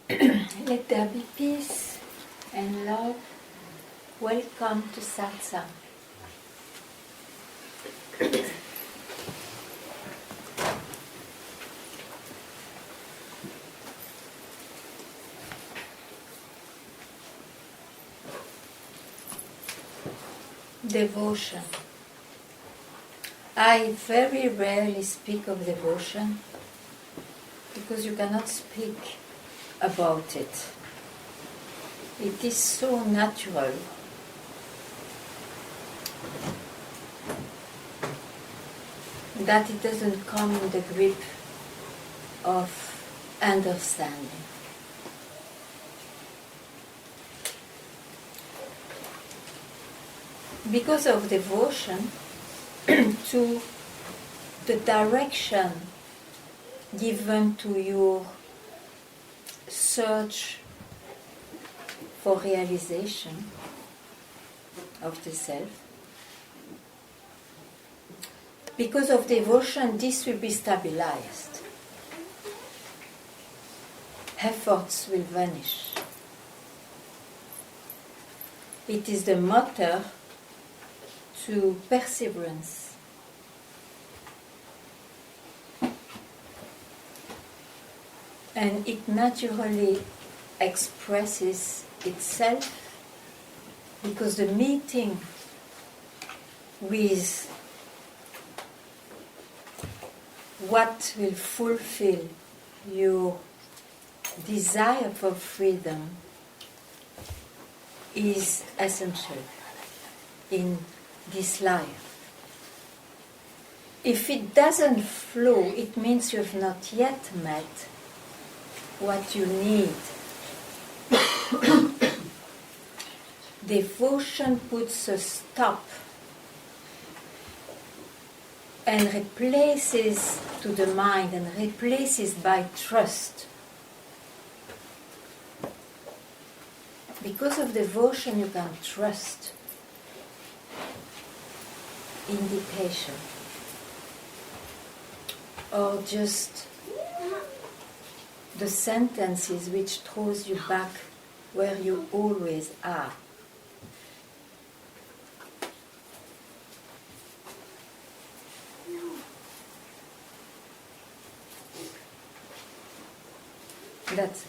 Let there be peace and love. Welcome to Satsang. Devotion. I very rarely speak of devotion because you cannot speak about it. It is so natural. That it doesn't come in the grip of understanding. Because of devotion to the direction given to your search for realization of the self. Because of devotion, this will be stabilized. Efforts will vanish. It is the motor to perseverance. And it naturally expresses itself because the meeting with what will fulfill your desire for freedom is essential in this life. If it doesn't flow, it means you have not yet met what you need. Devotion puts a stop and replaces to the mind and replaces by trust. Because of devotion you can trust indication or just the sentences which throws you back where you always are. That's it.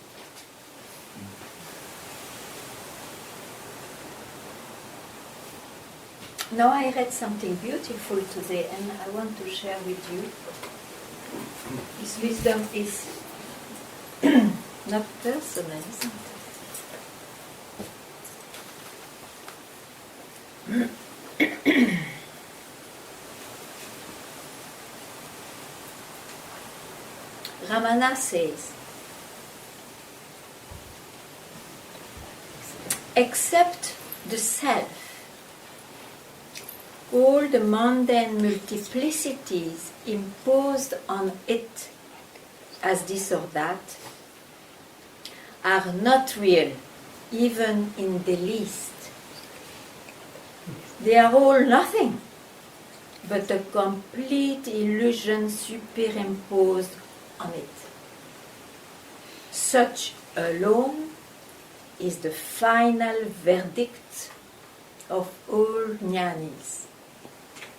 Now I read something beautiful today and I want to share with you. This wisdom is not personal, isn't it? Ramana says, except the self, all the mundane multiplicities imposed on it as this or that are not real, even in the least. They are all nothing, but a complete illusion superimposed on it. Such alone is the final verdict of all jnanis,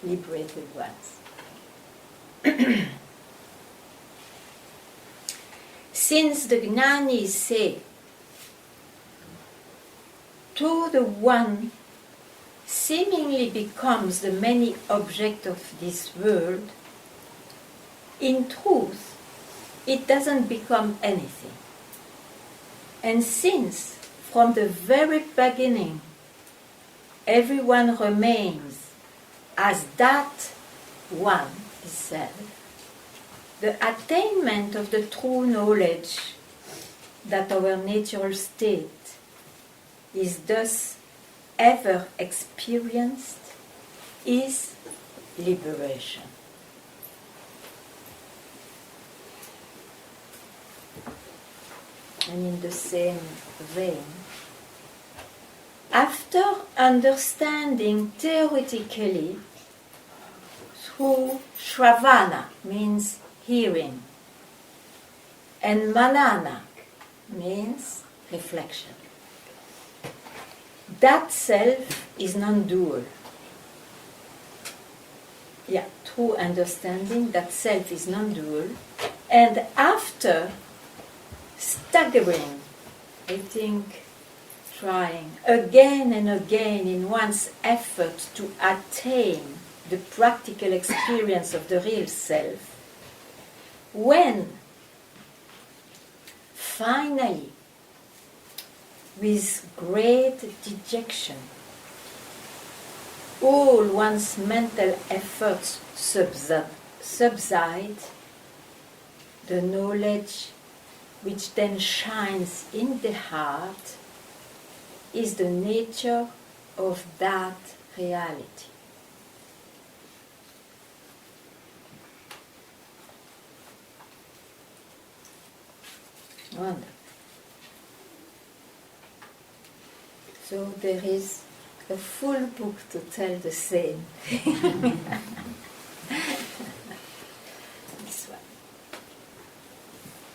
liberated ones. Since the jnanis say, to the one seemingly becomes the many object of this world, in truth, it doesn't become anything. And since, from the very beginning, everyone remains as that one itself, the attainment of the true knowledge that our natural state is thus ever experienced is liberation. And in the same vein, after understanding theoretically through Shravana, means hearing, and Manana, means reflection. That self is non-dual. Yeah, true understanding that self is non-dual. And after staggering, I think, trying again and again in one's effort to attain the practical experience of the real self, when finally, with great dejection, all one's mental efforts subside, the knowledge which then shines in the heart is the nature of that reality. Wonderful. So there is a full book to tell the same. This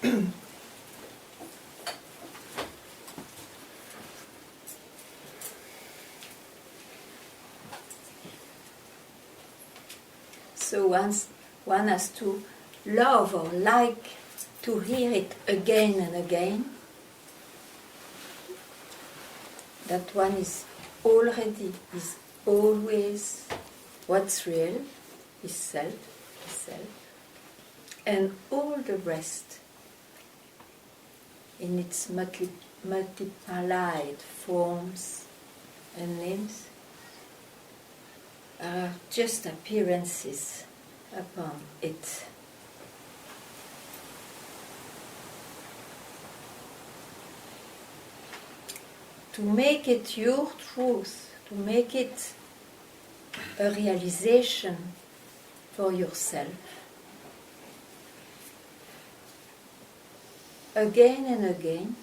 one. So one has to love or like to hear it again and again, that one is always what's real, is self, and all the rest in its multiplied forms and names are just appearances upon it. To make it your truth, to make it a realization for yourself, again and again,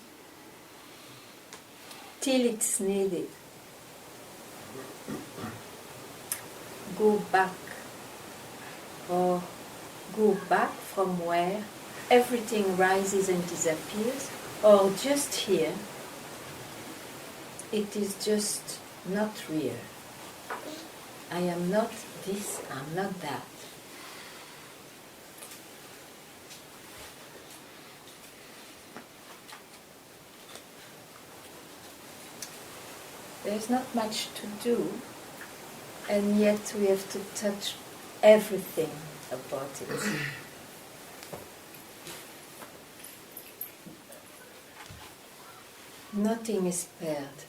till it's needed. Go back, or go back from where everything rises and disappears, or just here. It is just not real. I am not this, I'm not that. There's not much to do, and yet we have to touch everything about it. Nothing is spared.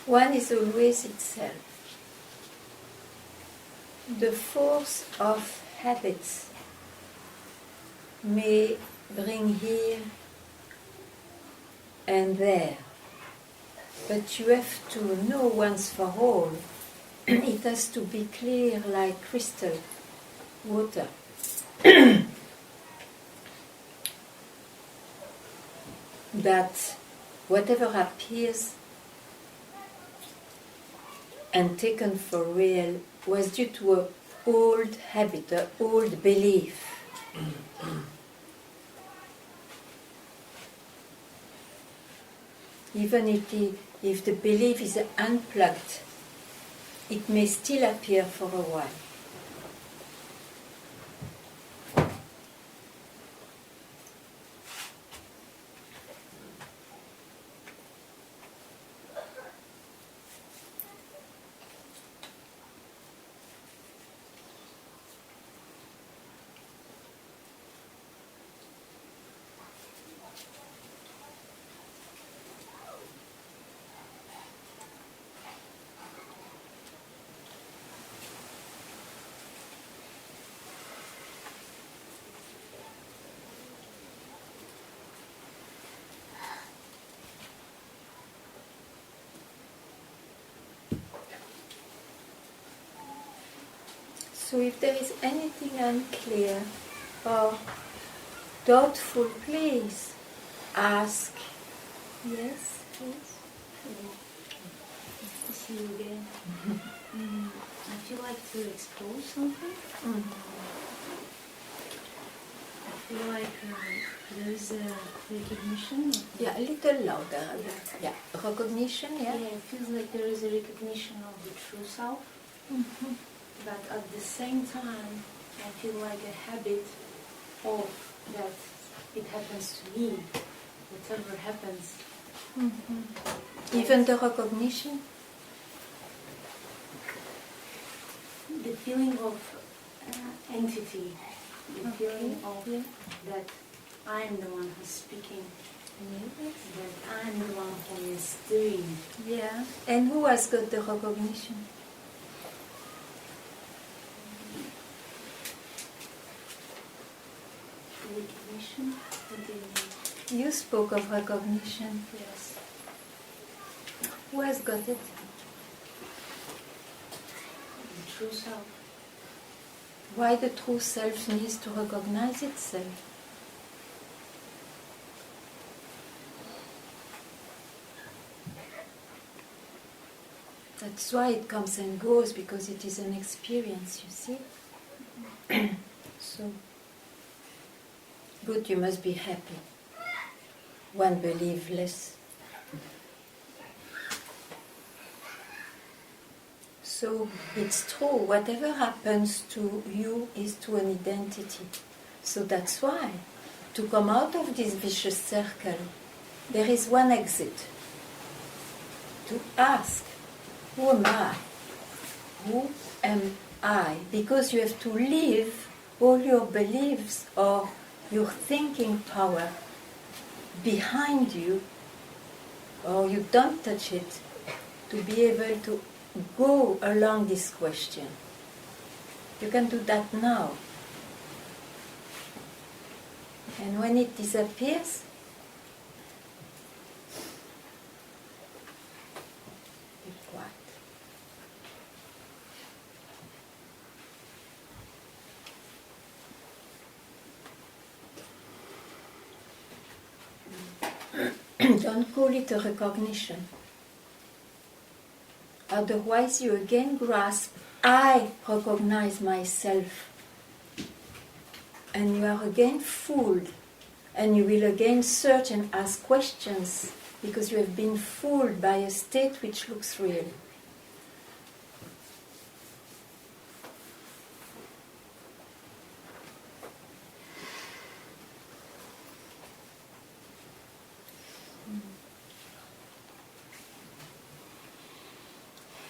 One is always itself. The force of habits may bring here and there, but you have to know once for all, it has to be clear like crystal water. That whatever appears and taken for real was due to an old habit, an old belief. Even if the belief is unplugged, it may still appear for a while. So if there is anything unclear or doubtful, please ask. Yes, please. Nice to see you again. I feel like to expose something. I feel like there is a recognition. Yeah, a little louder. Yeah, recognition, yeah. Yeah, it feels like there is a recognition of the true self. But at the same time, I feel like a habit of that it happens to me, whatever happens. Even the recognition? The feeling of entity, the feeling of that I am the one who's speaking, that I am the one who is doing. Yeah. And who has got the recognition? Recognition? What do you mean? You spoke of recognition. Yes. Who has got it? The true self. Why the true self needs to recognize itself? That's why it comes and goes, because it is an experience, you see? So, good, you must be happy. One believe less. So it's true, whatever happens to you is to an identity. So that's why, to come out of this vicious circle, there is one exit. To ask, who am I? Who am I? Because you have to leave all your beliefs or your thinking power behind you, or you don't touch it, to be able to go along this question. You can do that now. And when it disappears, be quiet. Don't call it a recognition. Otherwise you again grasp, I recognize myself. And you are again fooled. And you will again search and ask questions, because you have been fooled by a state which looks real.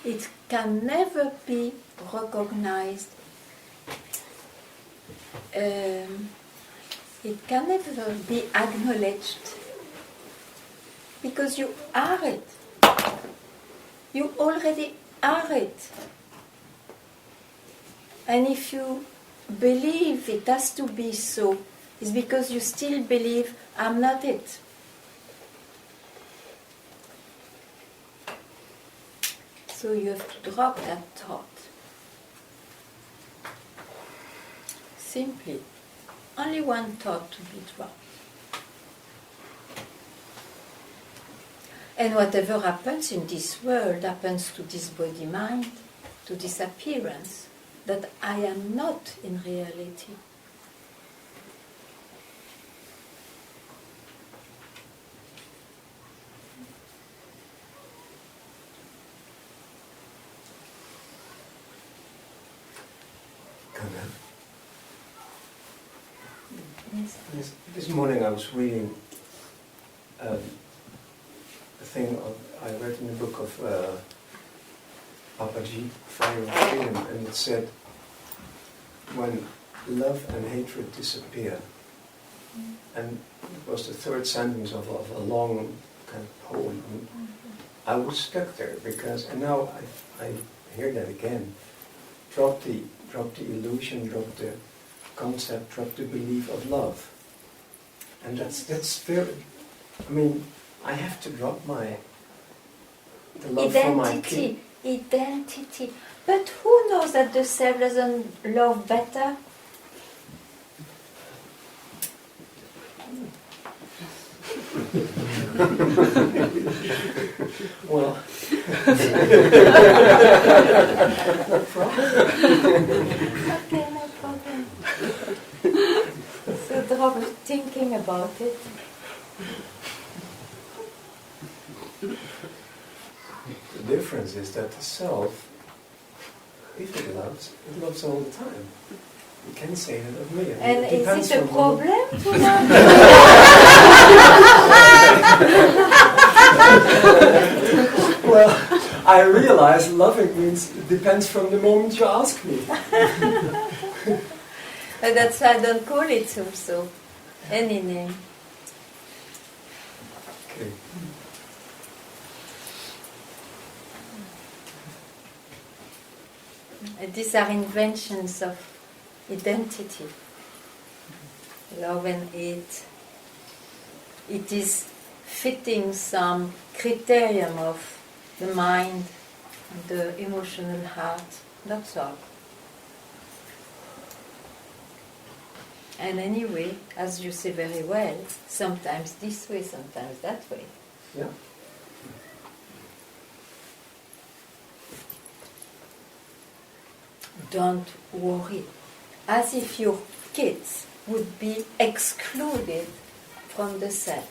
It can never be recognized. It can never be acknowledged, because you are it. You already are it. And if you believe it has to be so, it's because you still believe I'm not it. So you have to drop that thought. Simply, only one thought to be dropped. And whatever happens in this world happens to this body-mind, to this appearance, that I am not in reality. Ganga. Yes. This morning I was reading a thing I read in the book of Papaji, Fire and Freedom, and it said, when love and hatred disappear, and it was the third sentence of a long kind of poem. And I was stuck there because, and now I hear that again. Drop the illusion, drop the concept, drop the belief of love, and that's very. I mean, I have to drop the love for my kid. Identity. But who knows that the self doesn't love better? Well, Okay, no problem. So drop thinking about it. the difference is that the self, if it loves all the time. You can say that of me. And is depends it a on problem to love? Well, I realize loving means it depends from the moment you ask me. But that's why I don't call it so. Any name. Okay. And these are inventions of identity. Love and hate. It is fitting some criterion of the mind and the emotional heart. That's all. And anyway, as you say very well, sometimes this way, sometimes that way. Yeah. Don't worry. As if your kids would be excluded from the cell.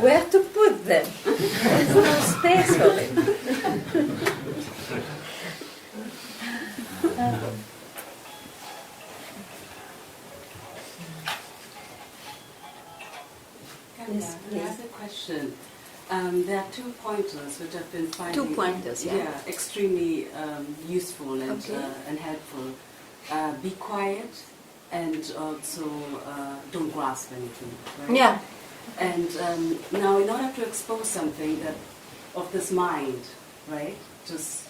Where to put them? There's no space for it. Yes, I have a question. There are 2 pointers which I've been finding 2 pointers, yeah. extremely useful and Okay. and helpful. Be quiet, and also don't grasp anything. Right? Yeah. And now, in order to expose something that of this mind, right? Just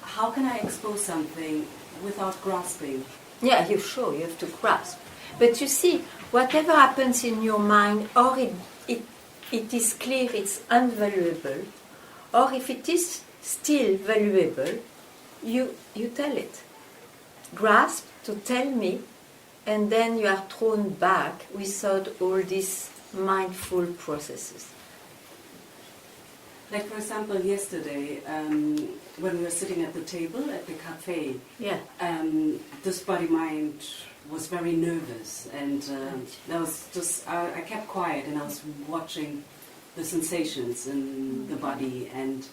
how can I expose something without grasping? Yeah, you sure, you have to grasp. But you see, whatever happens in your mind, or it is clear it's unvaluable, or if it is still valuable, you tell it. Grasp to tell me, and then you are thrown back without all these mindful processes. Like, for example, yesterday, when we were sitting at the table at the cafe, Yeah. this body-mind was very nervous, and that was just, I kept quiet, and I was watching the sensations in the body, and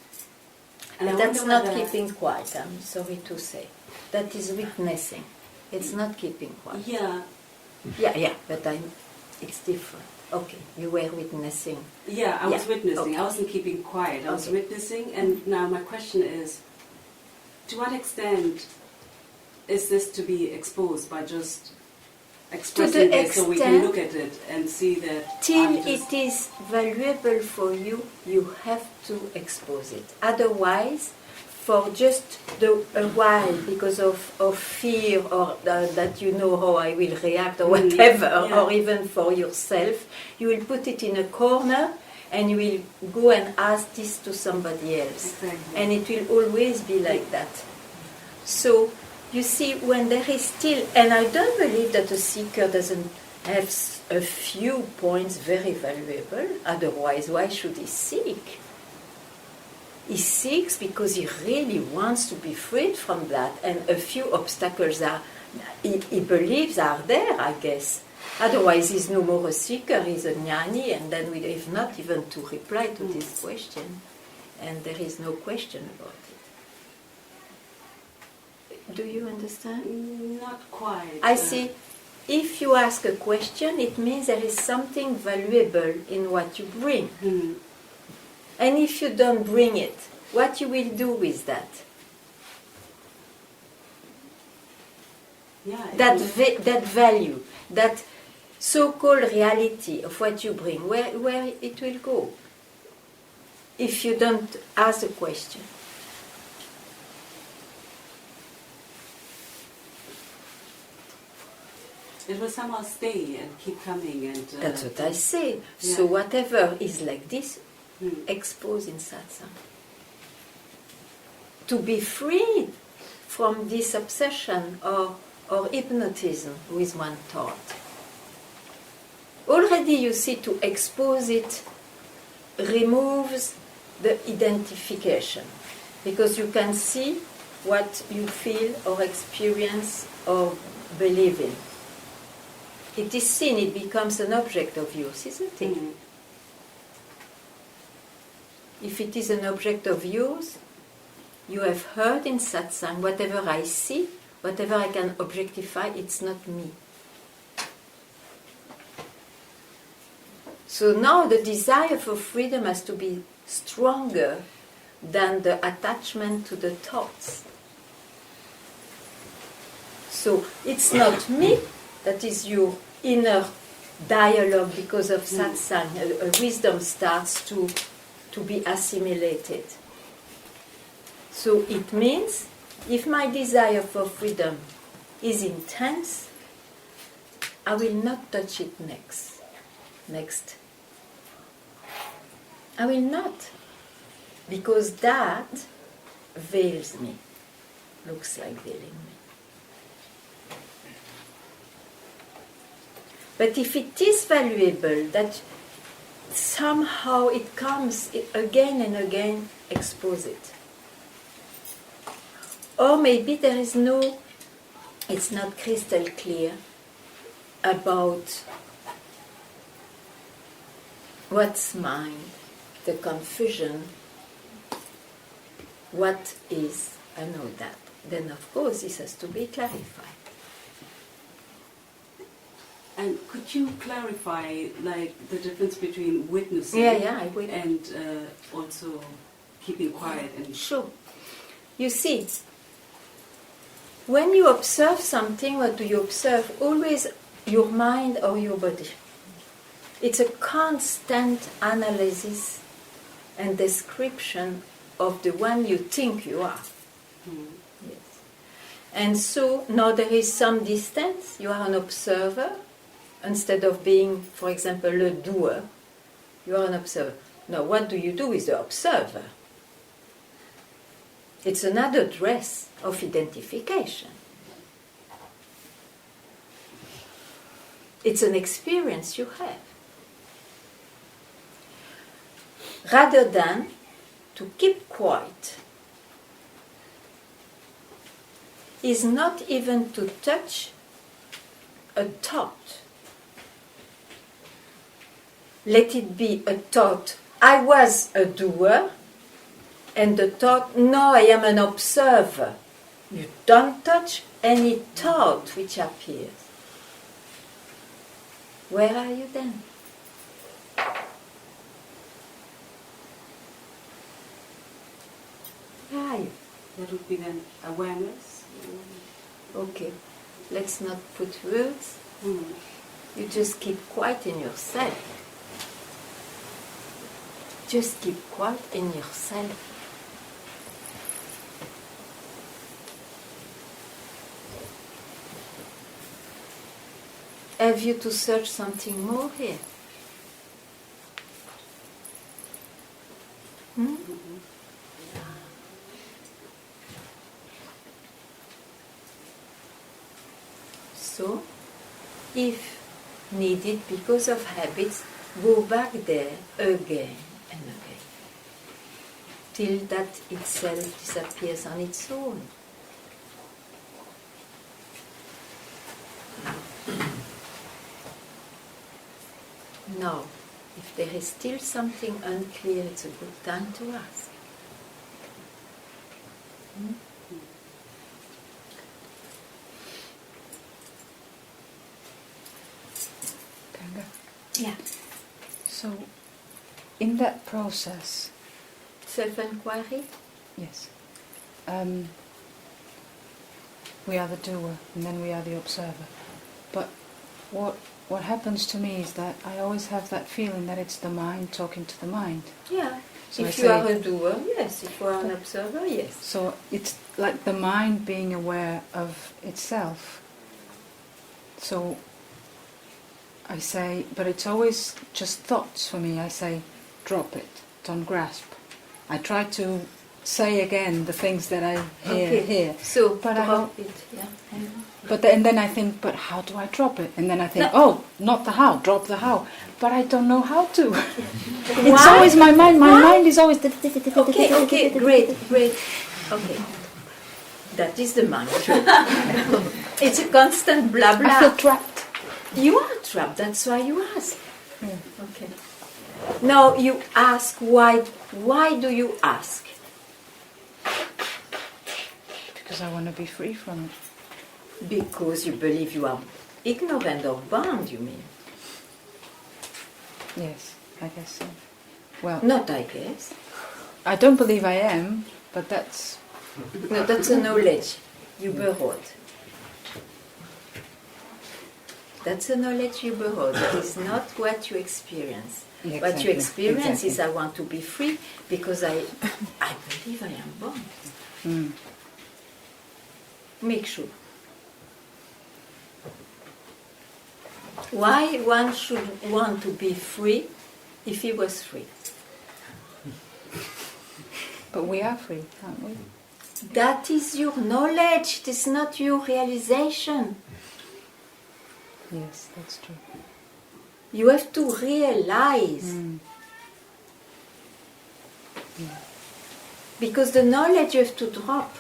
I That's wonder not whether- keeping quiet, I'm sorry to say. That is witnessing. It's not keeping quiet. Yeah, Yeah, but it's different. Okay, you were witnessing. yeah, I was Yeah, witnessing. okay. I wasn't keeping quiet. I was Okay. witnessing, and now my question is, to what extent is this to be exposed by just expressing it so we can extent- look at it and see that Till I'm just- it is valuable for you, you have to expose it. Otherwise, for just a while, because of fear or that you know how I will react or whatever, yeah. or even for yourself, you will put it in a corner and you will go and ask this to somebody else. Exactly. And it will always be like that. So, you see, when there is still, and I don't believe that a seeker doesn't have a few points very valuable, otherwise why should he seek? He seeks because he really wants to be freed from that, and a few obstacles he believes are there, I guess. Otherwise he's no more a seeker, he's a jnani, and then we have not even to reply to this question. and there is no question about it. Do you understand? Not quite. I see. If you ask a question, it means there is something valuable in what you bring. Mm. And if you don't bring it, what you will do with that? Yeah. That value, that so-called reality of what you bring, where it will go if you don't ask a question. It will somehow stay and keep coming, and That's what I say. Yeah. So whatever is like this, Mm. expose in satsang. To be freed from this obsession or hypnotism with one thought. Already you see, to expose it removes the identification, because you can see what you feel or experience or believe in. It is seen, it becomes an object of yours, isn't it? Mm. If it is an object of yours, you have heard in satsang, whatever I see, whatever I can objectify, it's not me. So now the desire for freedom has to be stronger than the attachment to the thoughts. So it's not me, that is your inner dialogue because of satsang. A wisdom starts to be assimilated. So it means, if my desire for freedom is intense, I will not touch it next. I will not, because that veils me, looks like veiling me. But if it is valuable, that somehow it comes again and again, expose it. Or maybe there is it's not crystal clear about what's mine, the confusion, what is, I know that. Then of course this has to be clarified. And could you clarify, like, the difference between witnessing Yeah, I will. and also keeping quiet and Sure. You see, when you observe something, what do you observe? Always your mind or your body. It's a constant analysis and description of the one you think you are. Mm. Yes. And so now there is some distance. You are an observer. Instead of being, for example, a doer, you are an observer. Now, what do you do with the observer? It's another dress of identification. It's an experience you have. Rather than to keep quiet, is not even to touch a thought. Let it be a thought, I was a doer, and the thought, no, I am an observer. You don't touch any thought which appears. Where are you then? Where are you? that would be then awareness. Okay, let's not put words. Mm. You just keep quiet in yourself. Just keep quiet in yourself. Have you to search something more here? Hmm? So, if needed because of habits, go back there again and again, till that itself disappears on its own. Now, if there is still something unclear, it's a good time to ask. Ganga. Yeah. So, in that process, Self-inquiry? yes, we are the doer and then we are the observer. But what happens to me is that I always have that feeling that it's the mind talking to the mind. Yeah. So if I you say- are a doer, yes. If you are an observer, yes. So it's like the mind being aware of itself. So I say, but it's always just thoughts for me. I say, drop it, don't grasp. I try to say again the things that I hear here. So, But I drop it. Yeah. And then I think, but how do I drop it? And then I think, oh, not the how, drop the how. But I don't know how to. It's always my mind. My mind is always... Okay, great. Okay. That is the mind. It's a constant blah blah. I feel trapped. You are trapped, that's why you ask. Yeah. Okay. Now you ask why. Why do you ask? Because I want to be free from it. Because you believe you are ignorant or bound, you mean? Yes, I guess so. Well, Not I guess. I don't believe I am, but that's... No, that's a knowledge you borrowed. That's a knowledge you borrowed. It is not what you experience. Yeah, What you exactly, experience is exactly. I want to be free because I believe I am bound. Mm. Make sure. Why one should want to be free if he was free? But we are free, aren't we? That is your knowledge, it is not your realization. Yes, that's true. You have to realize. Mm. Because the knowledge you have to drop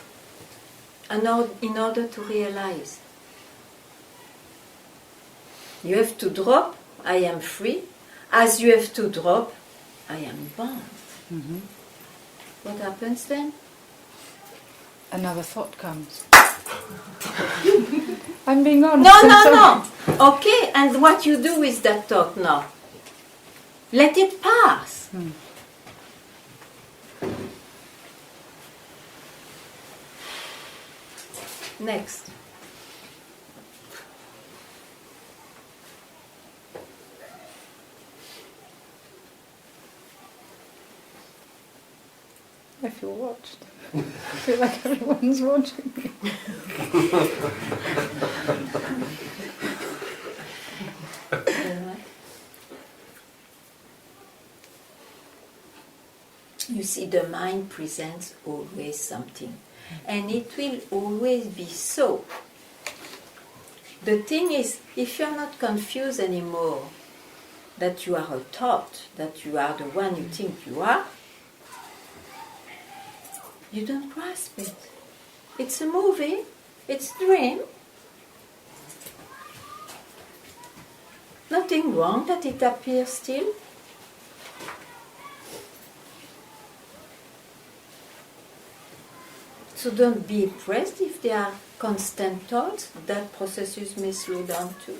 in order to realize. You have to drop, I am free. As you have to drop, I am bound. Mm-hmm. What happens then? Another thought comes. I'm being honest. No. Okay, and what you do with that thought now? Let it pass. Hmm. Next. I feel watched. I feel like everyone's watching me. You see, the mind presents always something, and it will always be so. The thing is, if you're not confused anymore that you are a thought, that you are the one you think you are, you don't grasp it. It's a movie, it's a dream. Nothing wrong that it appears still. So don't be impressed if there are constant thoughts. That processes may slow down too.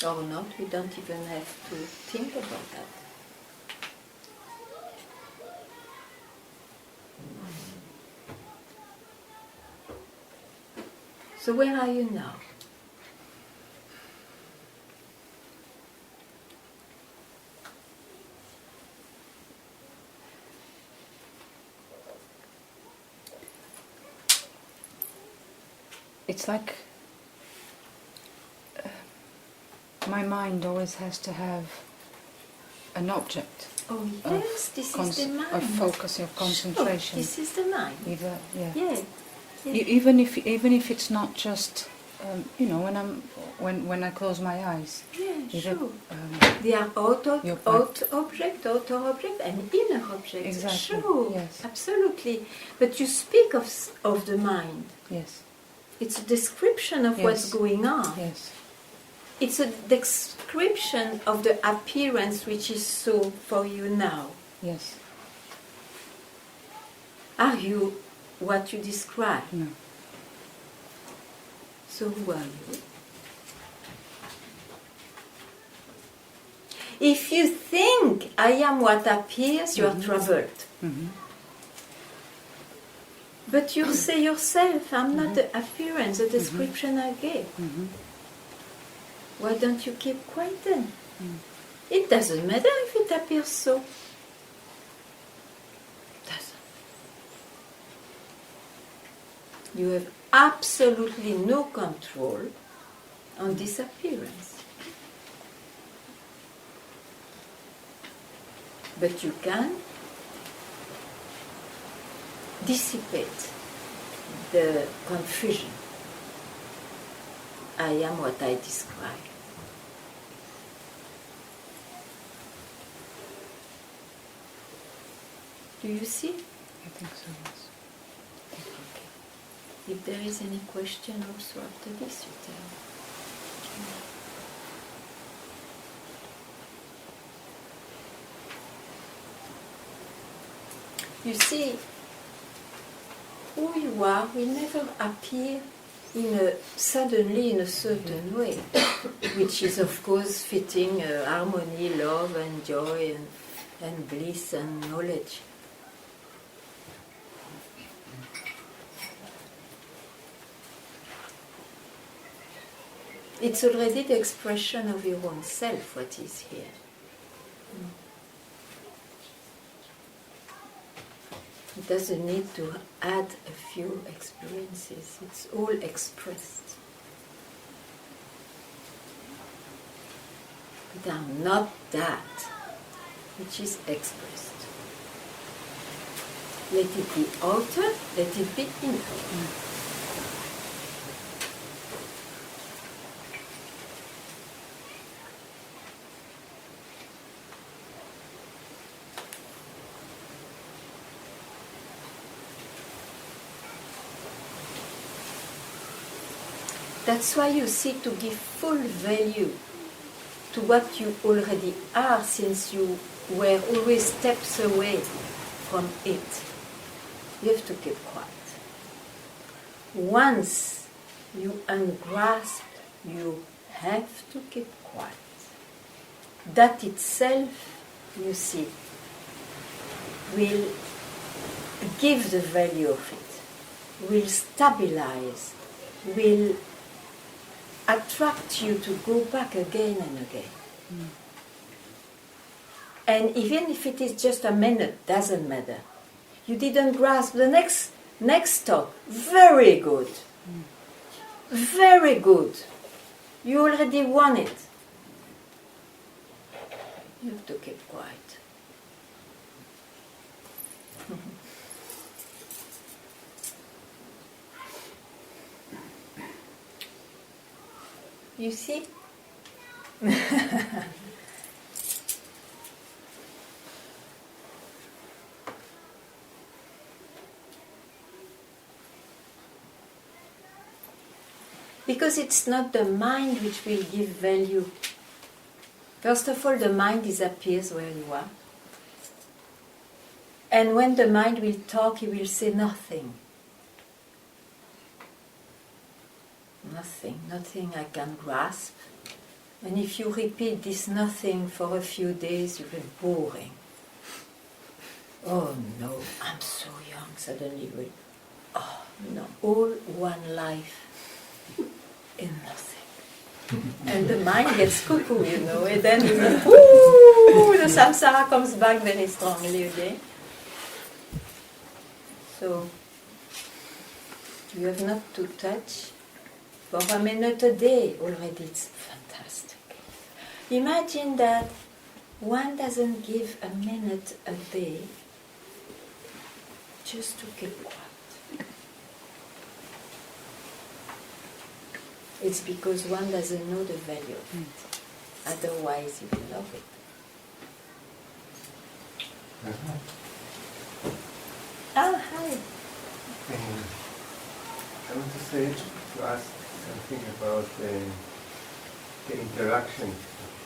Or not, we don't even have to think about that. So where are you now? It's like my mind always has to have an object Oh yes, this is the mind. of focus, of concentration. Sure, this is the mind. Either, yeah. Yeah. Even if it's not just when I close my eyes. Yeah, Either, sure. They are outer Your object, and inner object. Exactly, Sure, yes. Absolutely. But you speak of the mind. Yes, It's a description of Yes. what's going on. yes, It's a description of the appearance which is so for you now. yes. Are you what you describe? No. So who are you? If you think I am what appears, you are troubled. Mm-hmm. But you say yourself, I'm not the appearance, the description I gave. Mm-hmm. Why don't you keep quiet then? It doesn't matter if it appears so. Doesn't. You have absolutely no control on this appearance. But you can dissipate the confusion. I am what I describe. Do you see? I think so, yes. Okay. If there is any question also after this, you tell me. You see, who you are will never appear suddenly in a certain way, which is of course fitting harmony, love and joy and bliss and knowledge. It's already the expression of your own self, what is here. It doesn't need to add a few experiences. It's all expressed. But I'm not that which is expressed. Let it be outer, let it be inner. That's why you see, to give full value to what you already are, since you were always steps away from it, you have to keep quiet. Once you ungrasp, you have to keep quiet. That itself, you see, will give the value of it, will stabilize, will attract you to go back again and again. And even if it is just a minute, doesn't matter. You didn't grasp the next stop. Very good. Very good. You already won it. You have to keep quiet. You see? Because it's not the mind which will give value. First of all, the mind disappears where you are. And when the mind will talk, he will say nothing. Nothing I can grasp. And if you repeat this nothing for a few days, you feel boring. Oh no, I'm so young, suddenly you will, oh no, all one life in nothing. And the mind gets cuckoo, and then you will, ooh, the samsara comes back very strongly again. So, you have not to touch. For a minute a day already, it's fantastic. Imagine that one doesn't give a minute a day just to keep quiet. It's because one doesn't know the value of it. Otherwise, you will love it. Ah, hi. I want to ask something about the interaction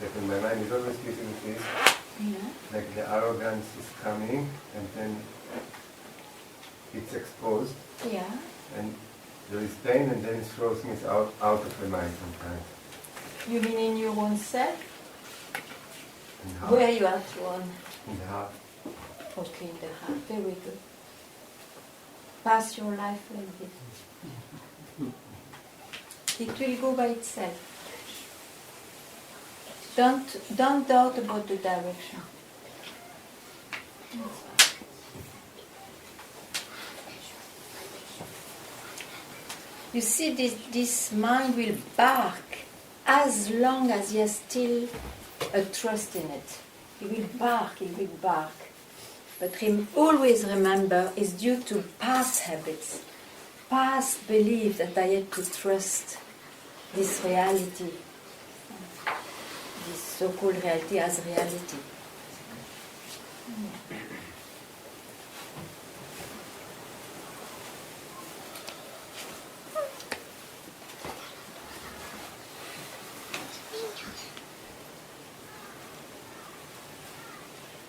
that in my mind is always using this. Yeah. Like the arrogance is coming, and then it's exposed, Yeah. and there is pain, and then it throws me out of the mind sometimes. You mean in your own self? In the heart. Where you are thrown? In the heart. Okay, in the heart. Very good. Pass your life like this. It will go by itself. Don't doubt about the direction. You see, this mind will bark as long as you have still a trust in it. It will bark, it will bark. But always remember, it's due to past habits, past belief that I had to trust this reality, this so-called reality as reality.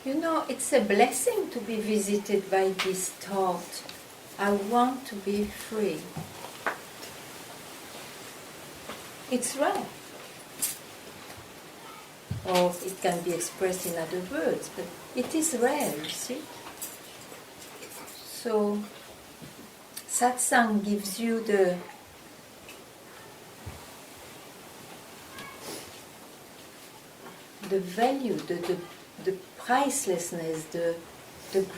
You know, it's a blessing to be visited by this thought. I want to be free. It's rare. Or it can be expressed in other words, but it is rare, you see. So, satsang gives you the value, the pricelessness, the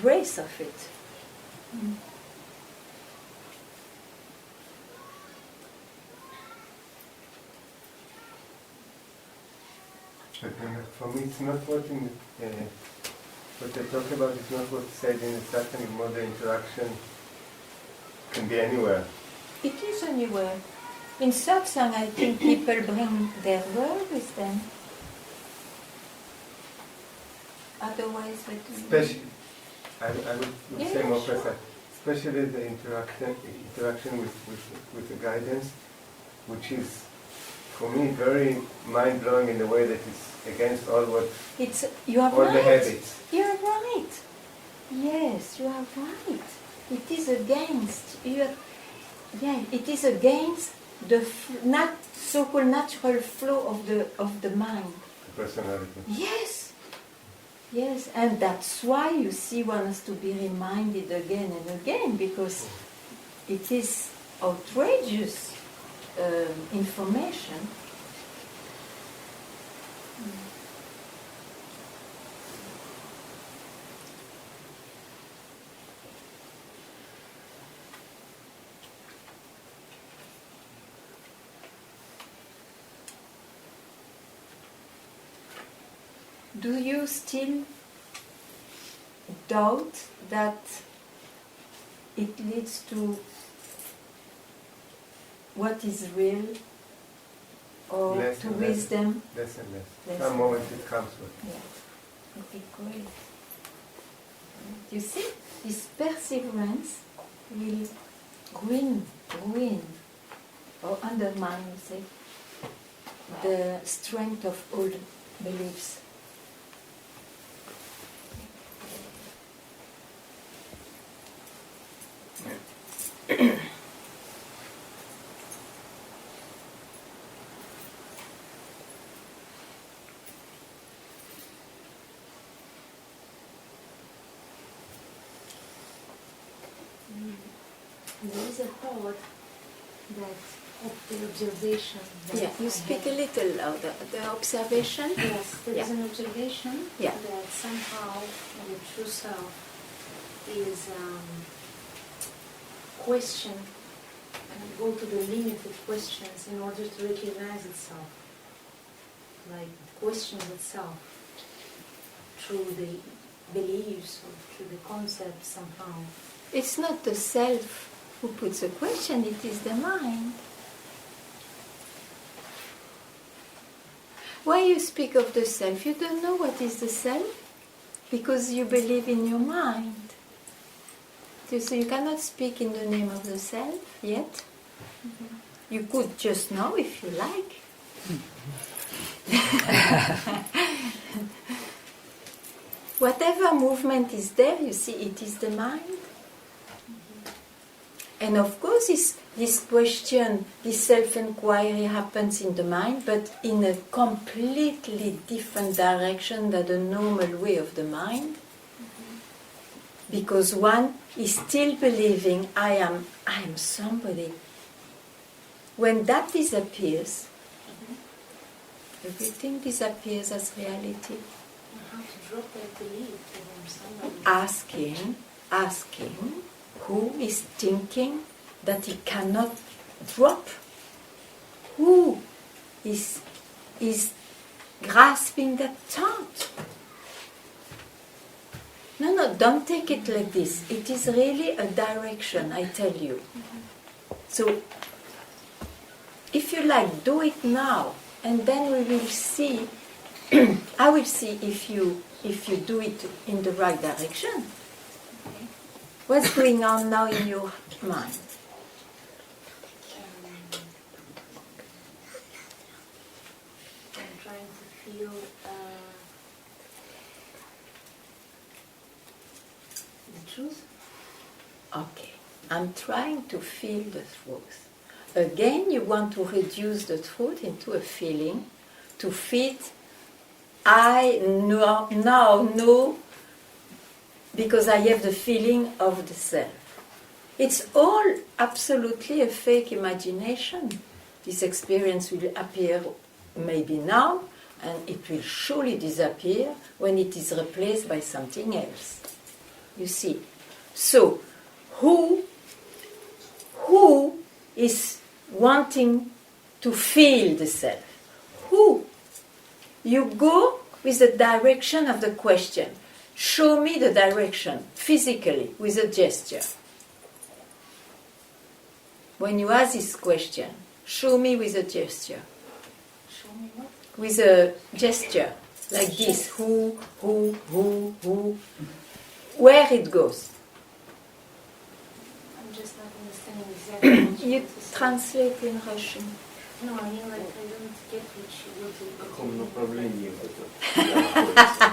grace of it. But for me, it's not what they talk about is not what's said in the satsang, it's more the interaction can be anywhere. It is anywhere. In satsang, I think people bring their world with them. Otherwise, Especially, I would say more sure. precise, especially the interaction with the guidance, which is, for me, very mind-blowing in the way that it's against all what, you are all right. the habits. You are right. Yes, you are right. It is against. It is against the so-called natural flow of the mind. The personality. Yes, and that's why you see one has to be reminded again and again, because it is outrageous information. Do you still doubt that it leads to what is real or Less to and less. wisdom? Less and less. Less Some and moments it comes with. Yeah, okay, great. You see, this perseverance will ruin or undermine, you say, the strength of old beliefs. There is a thought that of the observation. That Yeah, you I speak have. a little louder. The observation? Yes, there is Yeah. an observation Yeah. that somehow the true self is question and go to the limit of questions in order to recognize itself, like questions itself through the beliefs or through the concepts somehow. It's not the self who puts a question, it is the mind. Why you speak of the self? You don't know what is the self because you believe in your mind. So you cannot speak in the name of the self yet. You could just know if you like. Whatever movement is there, you see, it is the mind. And of course, this question, this self-inquiry happens in the mind, but in a completely different direction than the normal way of the mind. Because one is still believing, I am somebody. When that disappears, everything disappears as reality. How to drop that belief that I'm somebody. Asking who is thinking that he cannot drop? Who is grasping that thought? No, don't take it like this. It is really a direction, I tell you. So, if you like, do it now, and then we will see. I will see if you do it in the right direction. What's going on now in your mind? I'm trying to feel the truth. Okay, I'm trying to feel the truth. Again, you want to reduce the truth into a feeling, to fit. I now know because I have the feeling of the self. It's all absolutely a fake imagination. This experience will appear maybe now, and it will surely disappear when it is replaced by something else. You see? So, who is wanting to feel the self? Who? You go with the direction of the question. Show me the direction, physically, with a gesture. When you ask this question, show me with a gesture. Show me what? With a gesture, like this. Who. Where it goes. I'm just not understanding exactly what You want to say. translate in Russian. No, I mean like I don't get what В you каком направлении это находится?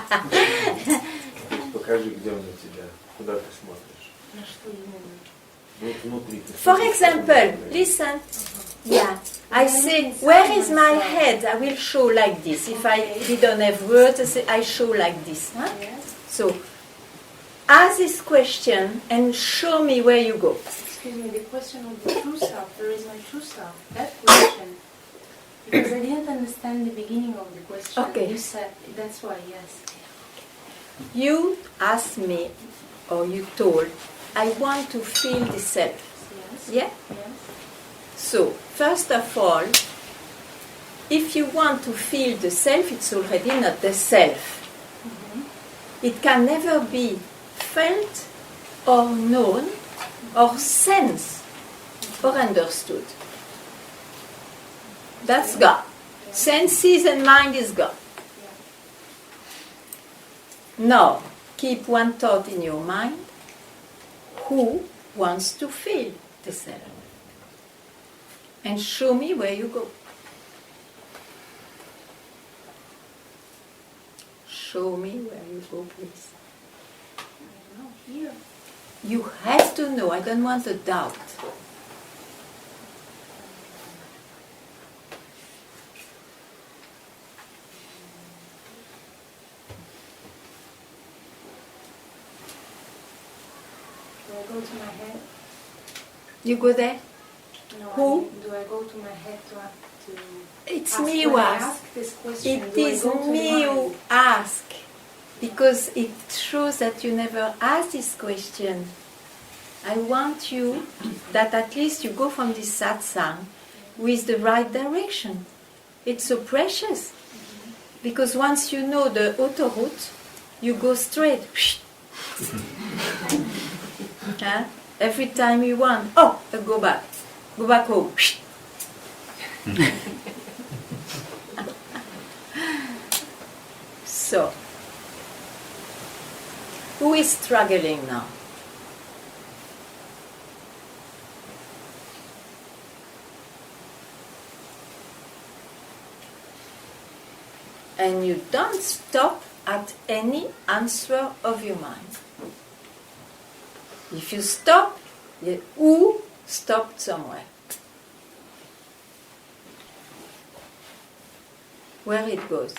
То есть покажи, где он у тебя, куда ты смотришь. на что именно. Вот внутри ты For смотришь, example, куда ты listen. Yeah, I say, where is my head? I will show like this. If I didn't have words, I show like this. Huh? Yes. So, ask this question and show me where you go. Excuse me, the question of the true self, where is my true self? That question. Because I didn't understand the beginning of the question. Okay. You said, that's why, yes. You asked me, or you told, I want to feel the self. Yes. Yeah? Yes. So, first of all, if you want to feel the self, it's already not the self. It can never be felt or known or sensed or understood. That's God. Senses and mind is God. Now, keep one thought in your mind. Who wants to feel the self? And show me where you go. Show me where you go, please. I don't know, here. You have to know. I don't want a doubt. Do I go to my head? You go there? No, Who? I mean, do I go to my head to It's ask me when who I asks. ask this question? It Do I is go to me the who mind? ask. Because it shows that you never asked this question. I want you that at least you go from this satsang with the right direction. It's so precious. Because once you know the autoroute, you go straight. Huh? Every time you want, go back. Go back home. So, who is struggling now? And you don't stop at any answer of your mind. If you stop, who stopped somewhere. Where it goes.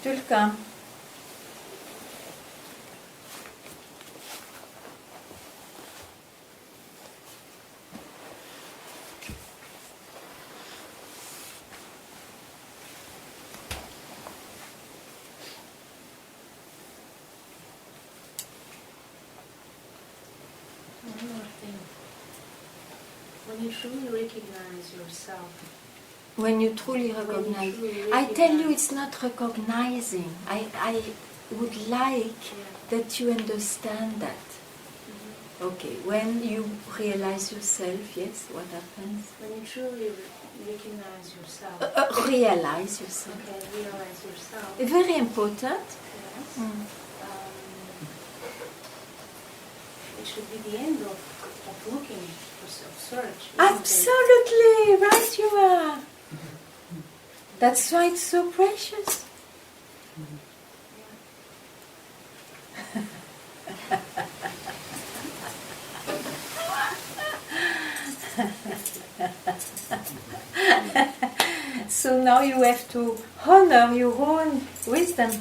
Tulka. One more thing. When you truly recognize yourself, When you truly when you recognize. truly I tell you, recognize- it's not recognizing. I would like Yeah. that you understand that. Mhm. Okay, when you realize yourself, yes, what happens? When you truly recognize yourself, Realize yourself. okay, realize yourself, It's very important. yes, Mm. it should be the end of looking, of search. isn't it? Absolutely, right you are. That's why it's so precious. So now you have to honor your own wisdom.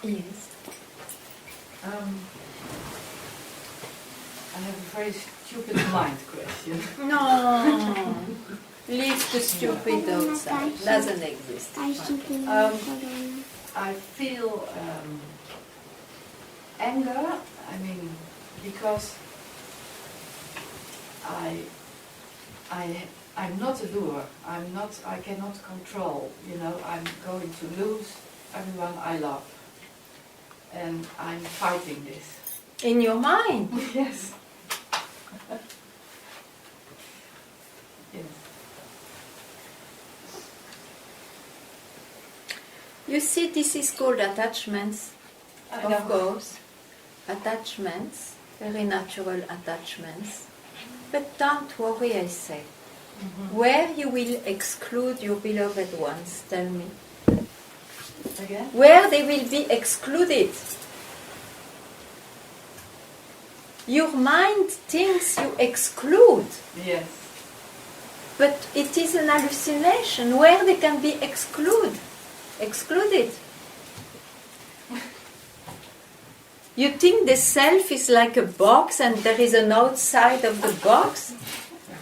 Yes. I have a very stupid mind question. No. Leave the stupid outside. Doesn't exist. I feel anger, I mean, because I'm not a doer. I cannot control, I'm going to lose everyone I love. And I'm fighting this. In your mind. Yes. Yes. You see, this is called attachments, I of know. course. Attachments, very natural attachments. But don't worry, I say. Where you will exclude your beloved ones, tell me. Again? Where they will be excluded. Your mind thinks you exclude, Yes. but it is an hallucination where they can be excluded. You think the self is like a box and there is an outside of the box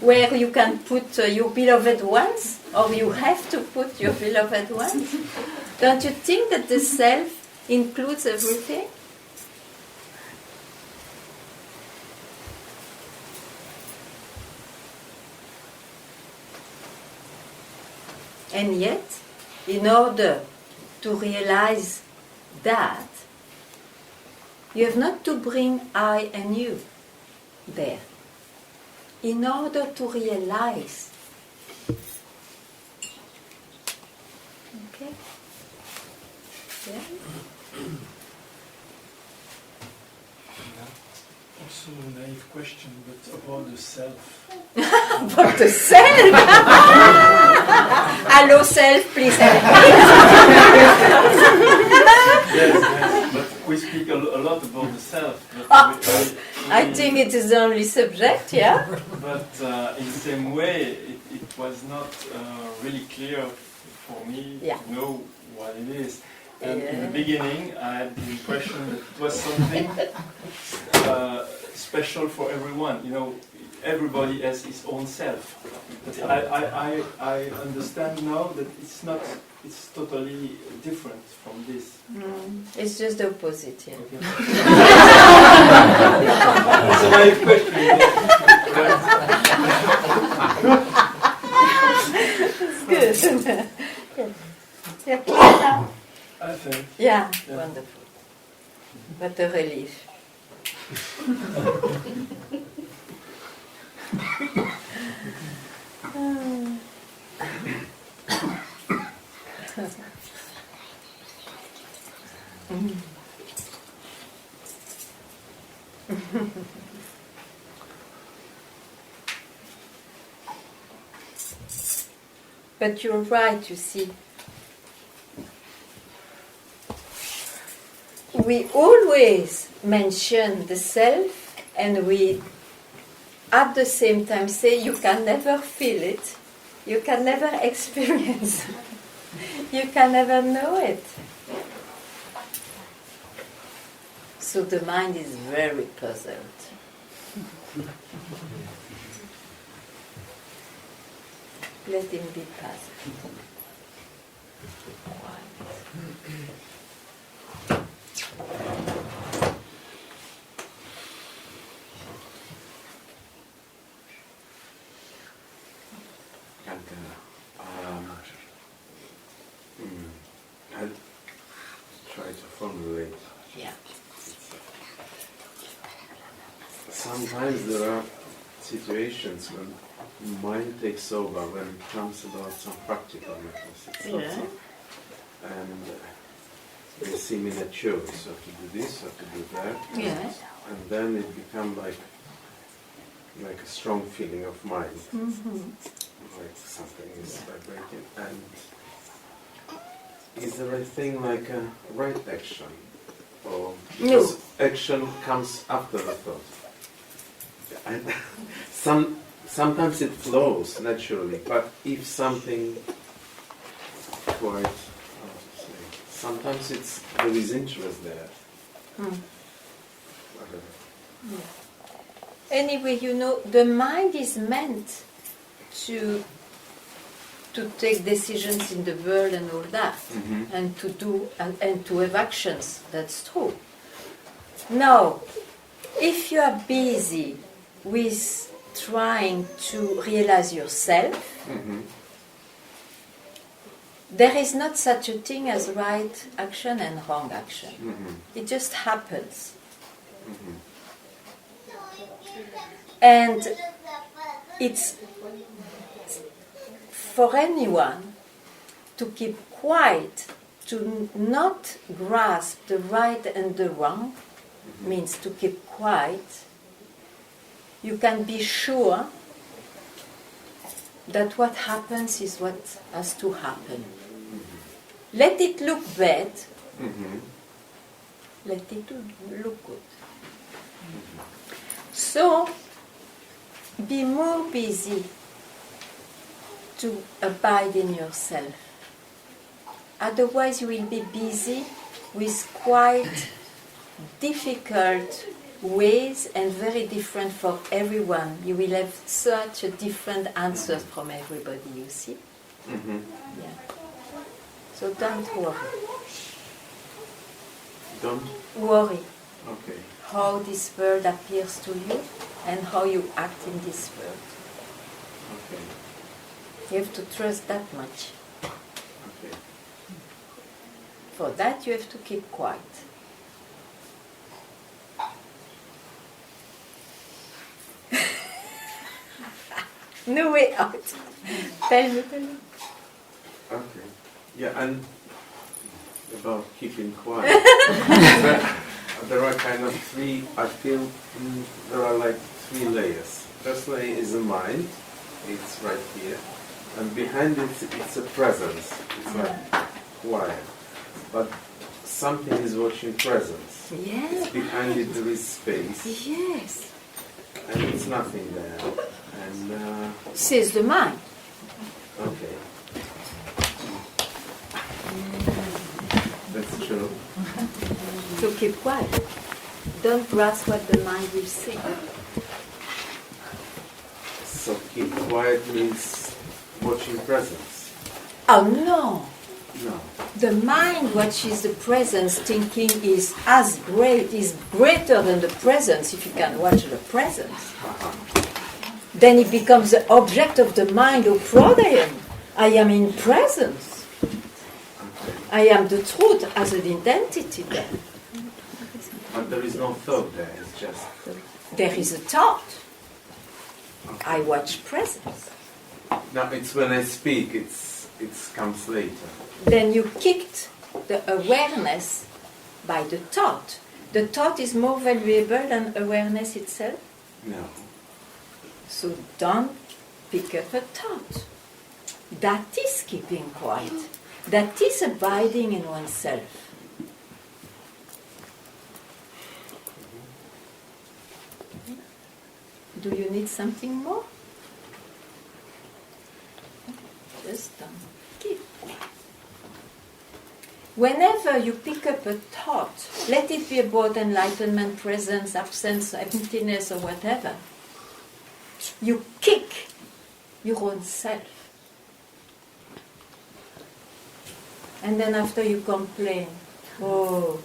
where you can put your beloved ones, or you have to put your beloved ones? Don't you think that the self includes everything? And yet, in order to realize that, you have not to bring I and you there. In order to realize. Okay? Yeah? Also a naive question, but about the self. About the self! Hello, self, please help me. Yes, but we speak a lot about the self. But I think it is the only subject, yeah? But in the same way, it was not really clear for me Yeah. to know what it is. And in the Yeah. beginning, I had the impression that it was something special for everyone. Everybody has his own self. But I understand now that it's it's totally different from this. It's just the opposite, yeah. Okay. That's my question. It's good. Good. Yeah, clear now? I think. Yeah, Yeah. wonderful. What a relief. But you're right, you see. We always mention the self, and we at the same time say you can never feel it, you can never experience it, you can never know it. So the mind is very puzzled. Let him be puzzled. I'll try to formulate. Yeah. Sometimes there are situations when mind takes over, when it comes about some practical matters. It's not Yeah. so- and they seem in a choice, or to do this, or to do that. Yes. And then it becomes like a strong feeling of mind, like something is vibrating. And is there a thing like a right action? Or because action comes after the thought? And sometimes it flows naturally, but if something quite, how to say, sometimes there is interest there. Anyway, the mind is meant to take decisions in the world and all that, and to do and to have actions. That's true. Now, if you are busy with trying to realize yourself, there is not such a thing as right action and wrong action. It just happens. And it's for anyone to keep quiet, to not grasp the right and the wrong, means to keep quiet. You can be sure that what happens is what has to happen. Let it look bad, let it look good. So, be more busy to abide in yourself. Otherwise, you will be busy with quite difficult ways and very different for everyone. You will have such a different answers from everybody, you see? Yeah. So don't worry. Don't? Worry Okay. how this world appears to you and how you act in this world. Okay. You have to trust that much. Okay. For that, you have to keep quiet. No way out. Tell me. Okay. Yeah, and about keeping quiet. There are kind of three, I feel there are like three layers. First layer is the mind, it's right here. And behind it, it's a presence. It's like quiet. But something is watching presence. Yes. It's behind it, there is space. Yes. And it's nothing there. And, Says the mind. okay. That's true. So keep quiet. Don't grasp what the mind will say. So keep quiet means watching presence. Oh no! No. The mind watches the presence, thinking is as great, is greater than the presence if you can watch the presence. Then it becomes the object of the mind. Oh, proud I am in presence. I am the truth as an identity then. But there is no thought there, it's just... There is a thought. I watch presence. No, it's when I speak, it comes later. Then you kicked the awareness by the thought. The thought is more valuable than awareness itself. No. So don't pick up a thought. That is keeping quiet. That is abiding in oneself. Do you need something more? Just keep. Whenever you pick up a thought, let it be about enlightenment, presence, absence, emptiness, or whatever, you kick your own self. And then after you complain, oh.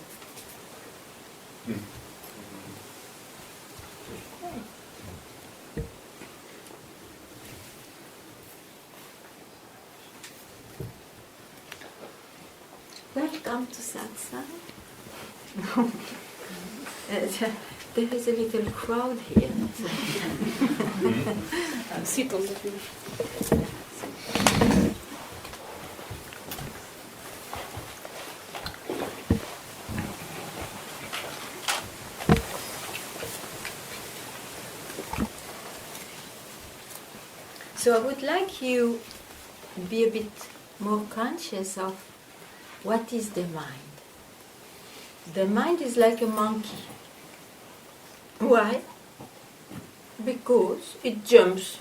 Welcome to Satsang. There is a little crowd here. Sit on the floor. So I would like you to be a bit more conscious of what is the mind. The mind is like a monkey. Why? Because it jumps.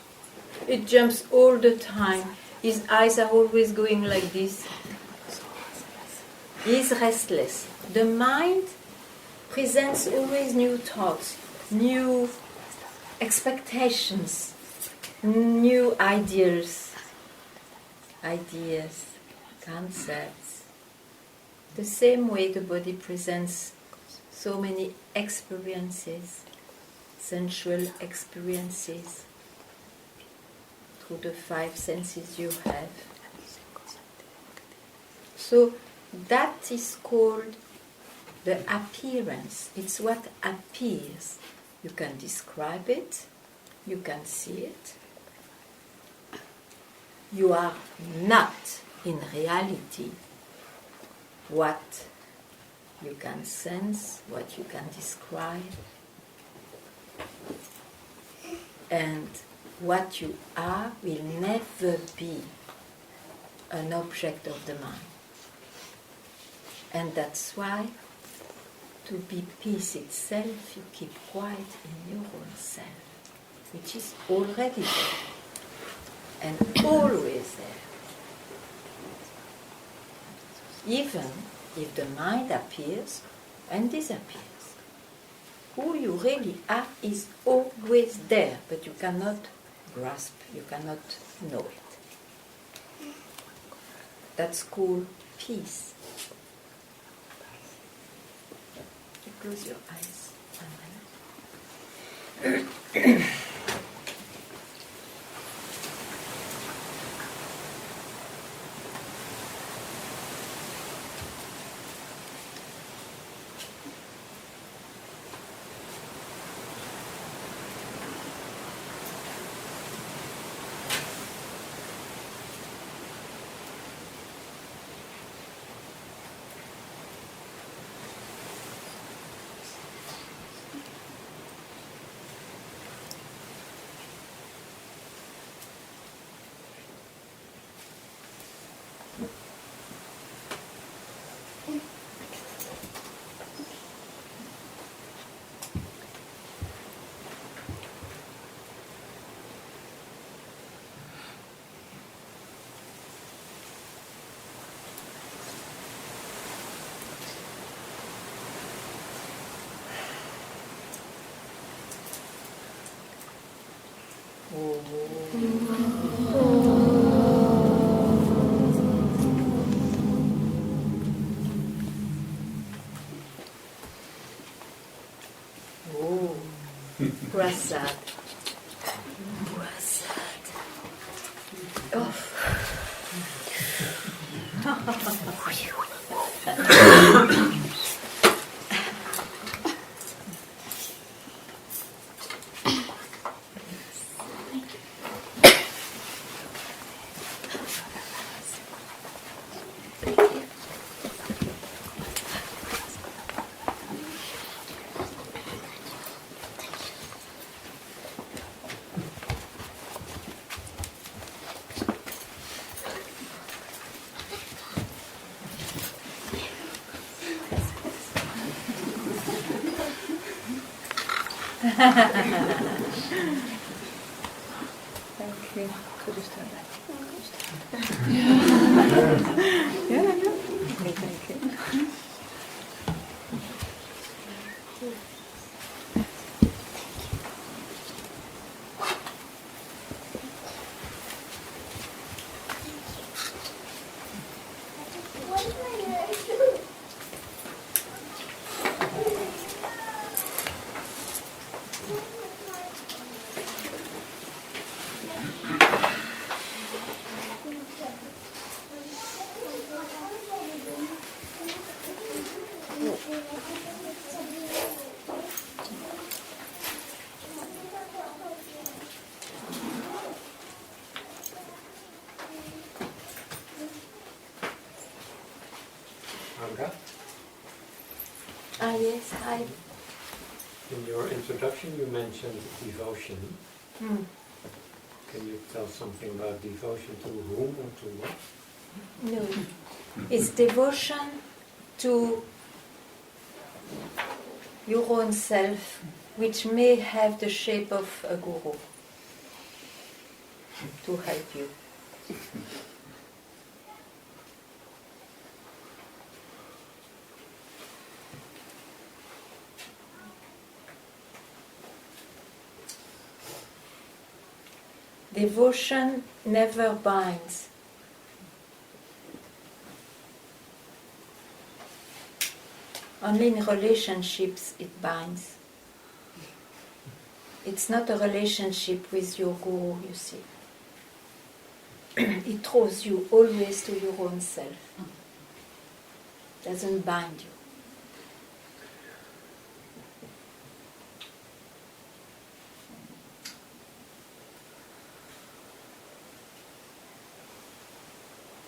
It jumps all the time. His eyes are always going like this. He is restless. The mind presents always new thoughts, new expectations, new ideas, concepts. The same way the body presents so many experiences, sensual experiences, through the 5 senses you have. So that is called the appearance. It's what appears. You can describe it, you can see it. You are not in reality what you can sense, what you can describe, and what you are will never be an object of the mind. And that's why, to be peace itself, you keep quiet in your own self, which is already there and always there. Even if the mind appears and disappears, who you really are is always there, but you cannot grasp, you cannot know it. That's called peace. You close your eyes for a minute. Prasad. Prasad. Oh. Thank you. Could you stand back? Yeah, yeah. Okay, thank you. Ganga, Ah, yes, hi. in your introduction you mentioned devotion. Hmm. Can you tell something about devotion to whom or to what? No, it's devotion to your own self, which may have the shape of a guru to help you. Devotion never binds. Only in relationships it binds. It's not a relationship with your guru, you see. It throws you always to your own self. Doesn't bind you.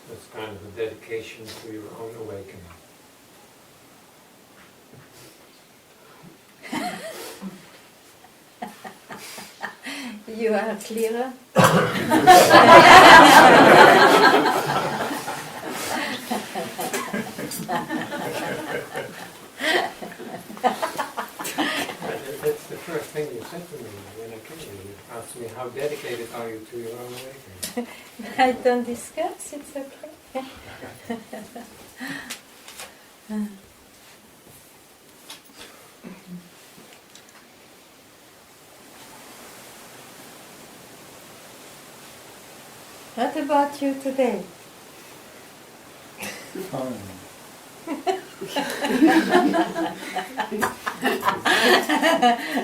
That's kind of a dedication to your own awakening. You are clearer? That's the first thing you said to me when I came here. You asked me how dedicated are you to your own awakening. I don't discuss, it's okay. What about you today?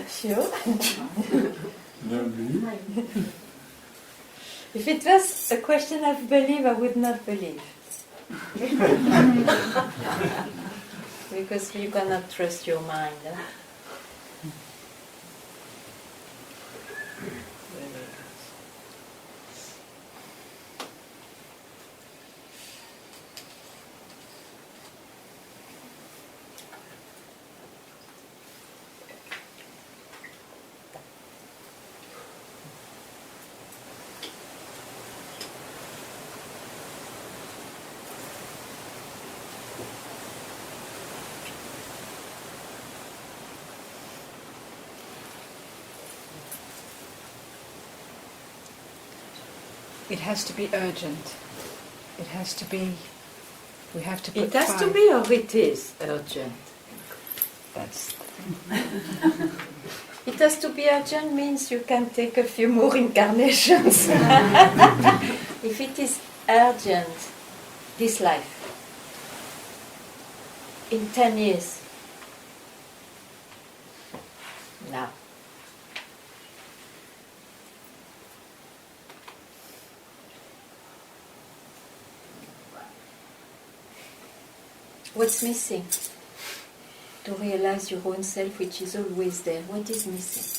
Sure. If it was a question of belief, I would not believe. Because you cannot trust your mind. Huh? It has to be urgent. It has to be. We have to put It has to fire. be, or it is urgent. That's. It has to be urgent means you can take a few more incarnations. If it is urgent, this life, in 10 years, now, What's missing? To realize your own self, which is always there. What is missing?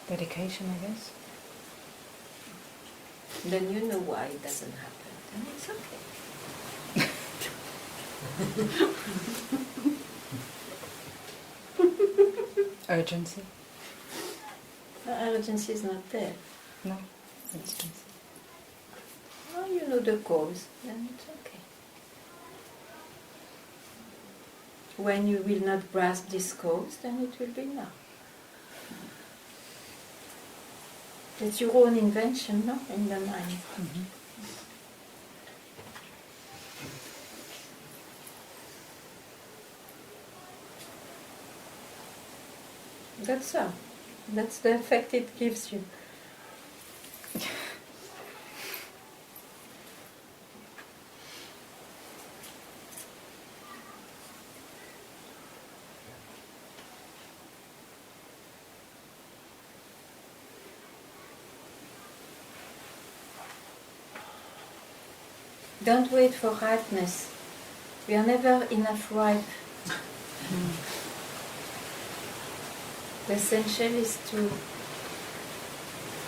Dedication, I guess. Then you know why it doesn't happen. Then it's okay. Urgency? The urgency is not there. No. Urgency. Well, you know the cause, then it's okay. When you will not grasp this cause, then it will be now. It's your own invention, no? In the mind. Mm-hmm. That's all. That's the effect it gives you. Don't wait for ripeness. We are never enough ripe. The essential is to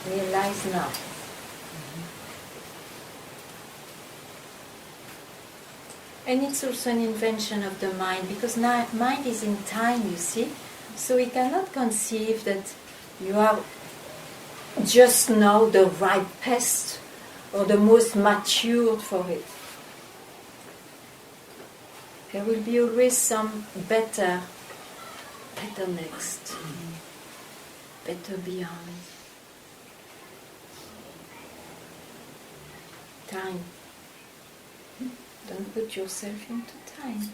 realize now. And it's also an invention of the mind, because mind is in time, you see. So we cannot conceive that you are just now the ripest or the most matured for it. There will be always some better next, better beyond. Time. Don't put yourself into time.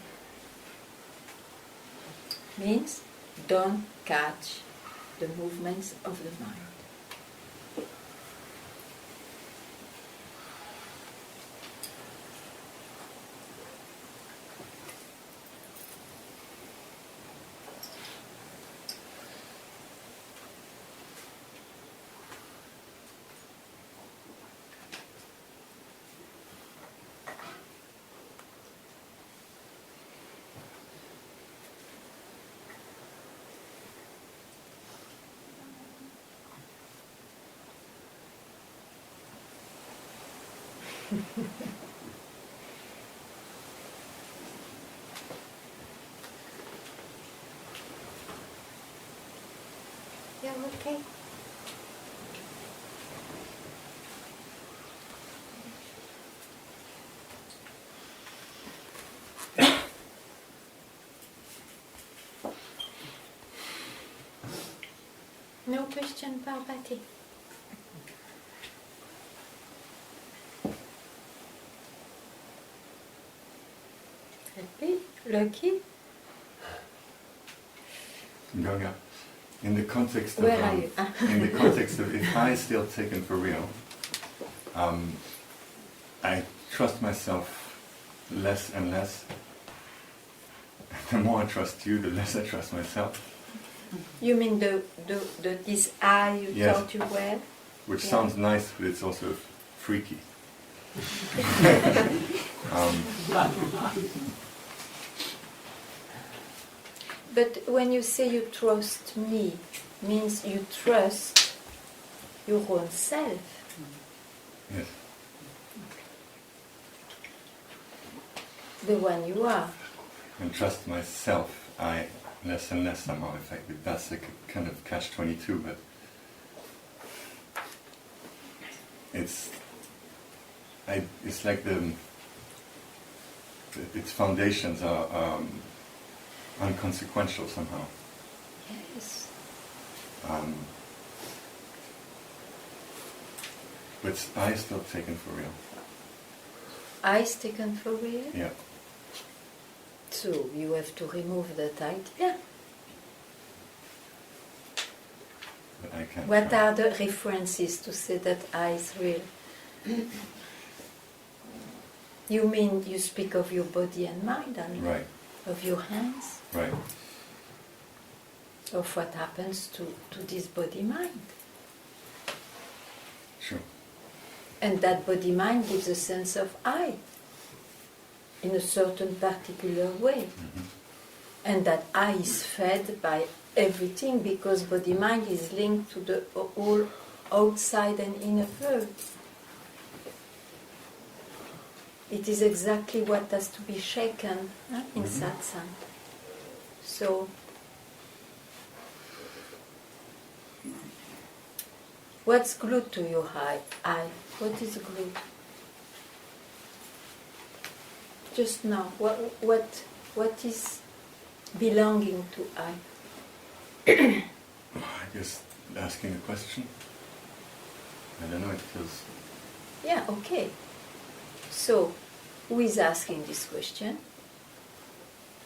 Means don't catch the movements of the mind. Yeah, okay. No question, Parvati. Happy? Lucky? Ganga, in the context of Where are you? in the context of if I is still taken for real, I trust myself less and less. The more I trust you, the less I trust myself. You mean this I you Yes. thought you were? Which Yeah. sounds nice, but it's also freaky. But when you say you trust me, means you trust your own self. Yes. The one you are. And trust myself, I less and less somehow affected. That's a kind of catch-22, but it's like its foundations are unconsequential somehow. Yes. But I still taken for real. I's taken for real? Yeah. So you have to remove that idea. But I can't. What try. are the references to say that I is real? You mean you speak of your body and mind only? Right. Of your hands? Right. Of what happens to this body-mind? Sure. And that body-mind gives a sense of I in a certain particular way. And that I is fed by everything because body-mind is linked to the whole outside and inner world. It is exactly what has to be shaken in satsang. So, what's glued to your eye? What is glued? Just now, what is belonging to I? I guess asking a question. I don't know, it feels... Yeah, okay. So, who is asking this question?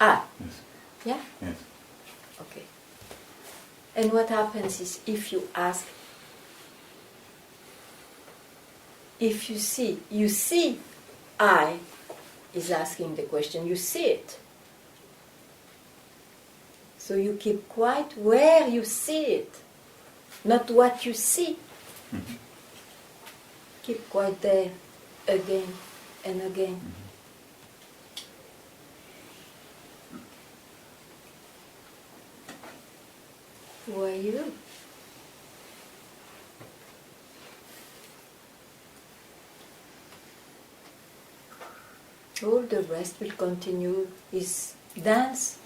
I. Yes. Yeah? Yes. Okay. And what happens is if you ask, if you see I is asking the question, you see it. So you keep quiet where you see it, not what you see. Mm-hmm. Keep quiet there again and again. Who are you? All the rest will continue is dance.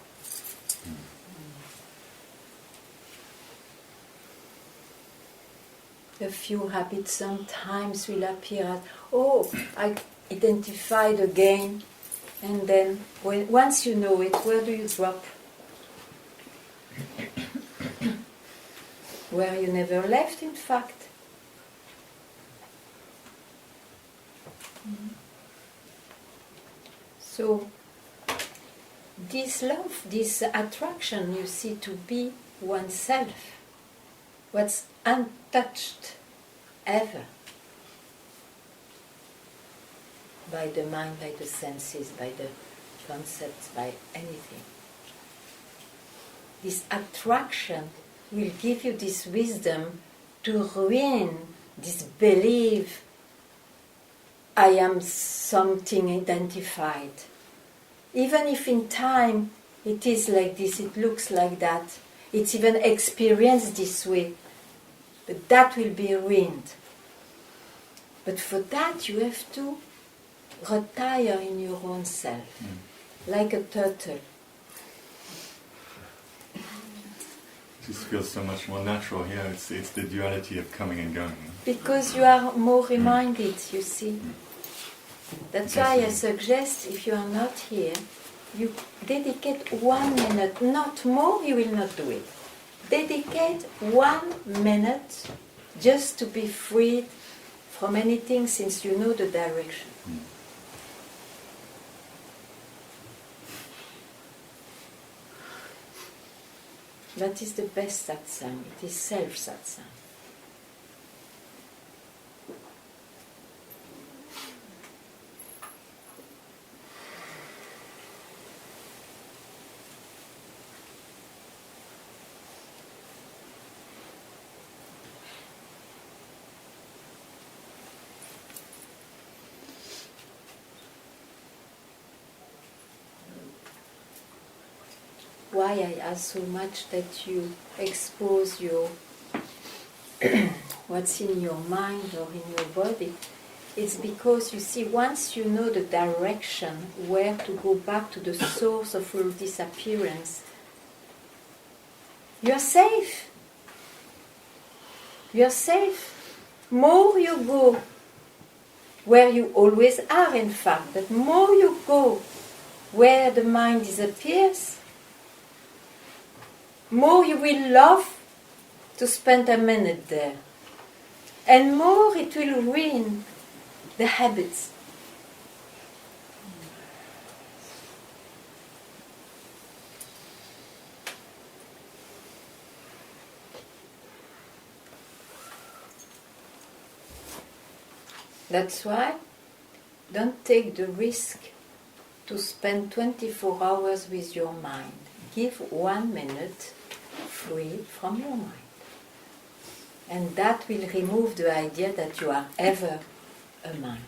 A few habits sometimes will appear as, oh, I identified again, and then once you know it, where do you drop? Where you never left, in fact. So, this love, this attraction you see to be oneself, what's untouched ever by the mind, by the senses, by the concepts, by anything. This attraction will give you this wisdom to ruin this belief I am something identified. Even if in time it is like this, it looks like that, it's even experienced this way, but that will be ruined. But for that you have to retire in your own self, like a turtle. It just feels so much more natural here. It's the duality of coming and going. Because you are more reminded, you see. That's why I suggest, if you are not here, you dedicate 1 minute, not more, you will not do it. Dedicate 1 minute just to be freed from anything, since you know the direction. That is the best satsang. It is self-satsang. Why I ask so much that you expose your what's in your mind or in your body, it's because you see, once you know the direction where to go back to the source of all disappearance, you're safe. You're safe. More you go where you always are, in fact, but more you go where the mind disappears, more you will love to spend a minute there. And more it will ruin the habits. That's why don't take the risk to spend 24 hours with your mind. Give 1 minute free from your mind. And that will remove the idea that you are ever a mind.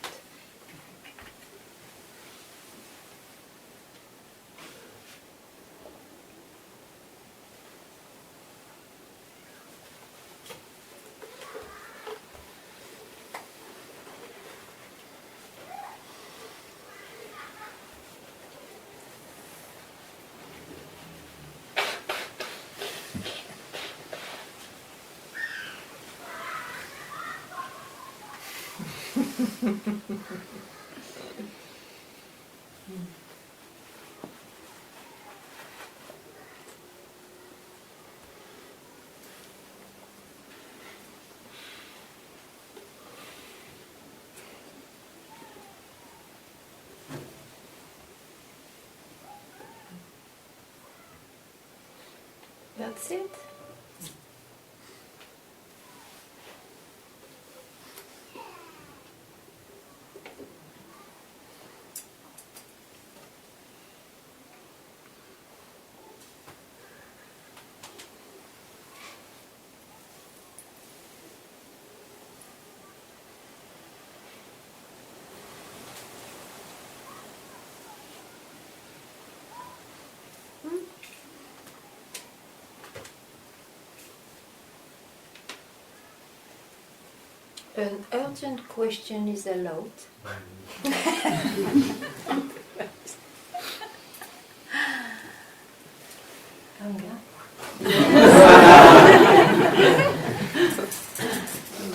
That's it. An urgent question is allowed. Ganga.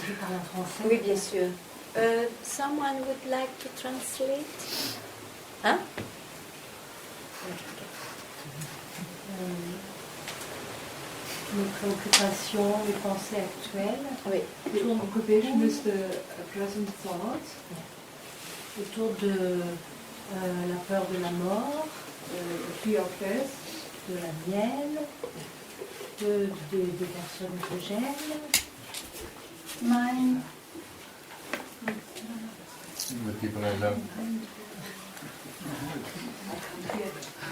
Je parle en français. Oui, bien sûr. Someone would like to translate? Hein? Mes préoccupations, mes pensées actuelles. Oui. Preoccupation is the present thought. Autour de la peur de la mort, The fear of death, de la mienne, des personnes que j'aime. Mine. The people I love.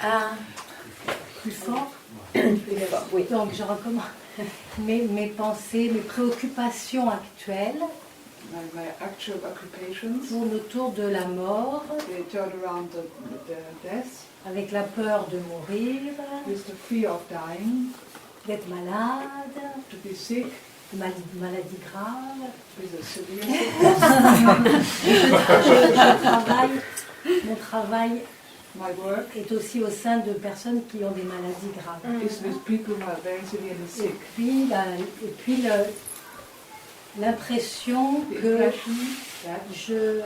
Ah, Plus fort. oui. Donc je recommence. Mes pensées, mes préoccupations actuelles my actual occupations, tournent autour de la mort, they turn around the death, avec la peur de mourir, with the fear of dying, d'être malade, to be sick, de maladie grave. with a severe Je travaille, mon travail My work est aussi au sein de personnes qui ont des maladies graves. is with people who are very severely Et sick. puis l'impression The que impression that je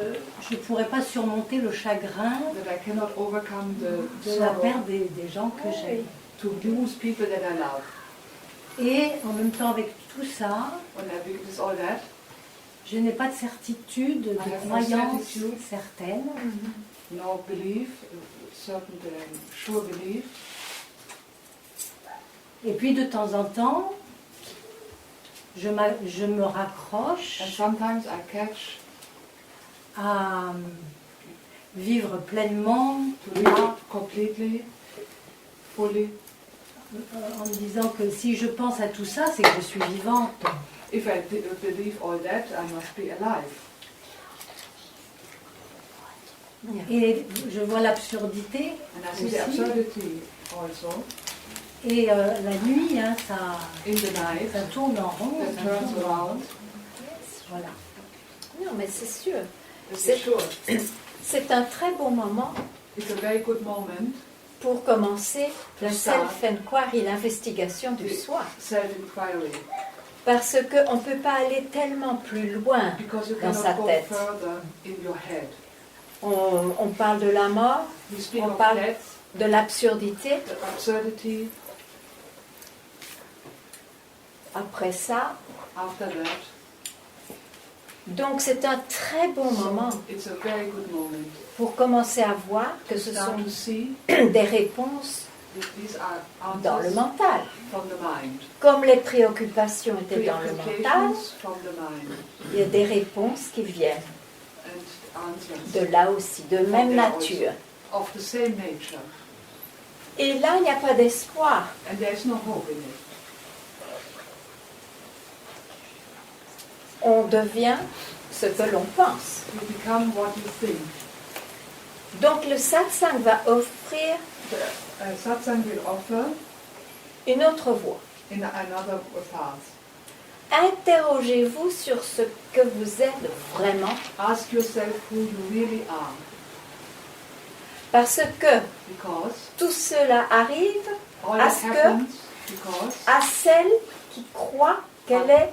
ne pourrais pas surmonter le chagrin I cannot overcome the de la sorrow perte des gens que j'aime. to lose people that I love. Et en même temps avec tout ça, When I do this all that, je n'ai pas de certitude, de have no croyance certitude. certaine. no belief, certain sure belief. Et puis de temps en temps, je me raccroche And sometimes I catch à vivre pleinement to live completely, fully. En me disant que si je pense à tout ça, c'est que je suis vivante. If I believe all that, I must be alive. Et je vois l'absurdité And I see the aussi. absurdity also. Et la nuit, hein, In the night, ça tourne en rond. that ça turns tourne en rond. around. Voilà. Non, mais c'est sûr. It's sure. C'est un très bon moment It's a very good moment. pour commencer la To start. self-inquiry, l'investigation du soi. Self-inquiry. Parce qu'on ne peut pas aller tellement plus loin Because you dans sa cannot go tête. further in your head. On parle de la mort, We speak on of parle death, de l'absurdité. the absurdity. Après ça, After that, donc c'est un très bon moment it's a very good moment. pour commencer à voir que ce Start sont to see des réponses that these are dans le answers mental. from the mind. Comme les préoccupations étaient dans le mental, Preoccupations from the mind. il y a des réponses qui viennent And answers de là aussi, de même nature. of the same nature. Et là, il n'y a pas d'espoir. And there's no hope in it. On devient ce ce que l'on pense. You become what you think. Donc le satsang va offrir The satsang will offer une autre voie. in another path. Interrogez-vous sur ce que vous êtes vraiment, Ask yourself who you really are, parce que because tout cela arrive all à that ce que happens because à celle qui croit qu'elle est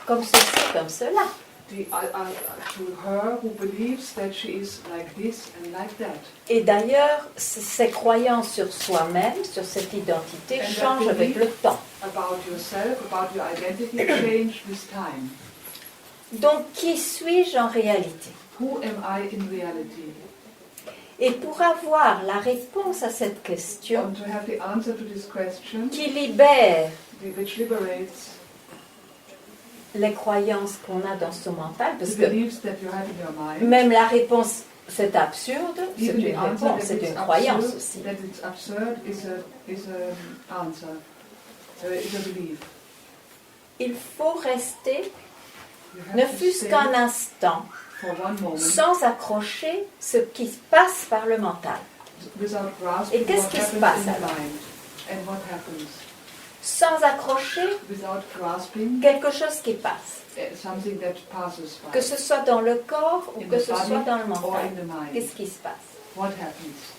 comme ceci, comme cela. to her who believes that she is like this and like that. Et d'ailleurs, ces croyances sur soi-même, sur cette identité, And that changent avec le temps. About yourself, about your identity, change with time. Donc, qui suis-je en réalité? Who am I in reality? Et pour avoir la réponse à cette question, And to have the answer to this question, qui libère which liberates les croyances qu'on a dans son mental, parce the que beliefs that you have in your mind, même la réponse, c'est absurde, c'est even une the answer réponse, that c'est it's une croyance absurd, aussi. that it's absurd is an answer, is a belief. Il faut rester, You have ne to fût-ce stay qu'un instant, for one moment sans accrocher ce qui se passe par le mental. without grasping Et qu'est-ce what qui se happens passe in the alors? mind. And what happens? Sans accrocher Without grasping quelque chose qui passe, something that passes by. que ce soit dans le corps ou In que the ce body soit dans le or mental. in the mind. Qu'est-ce qui se passe? What happens?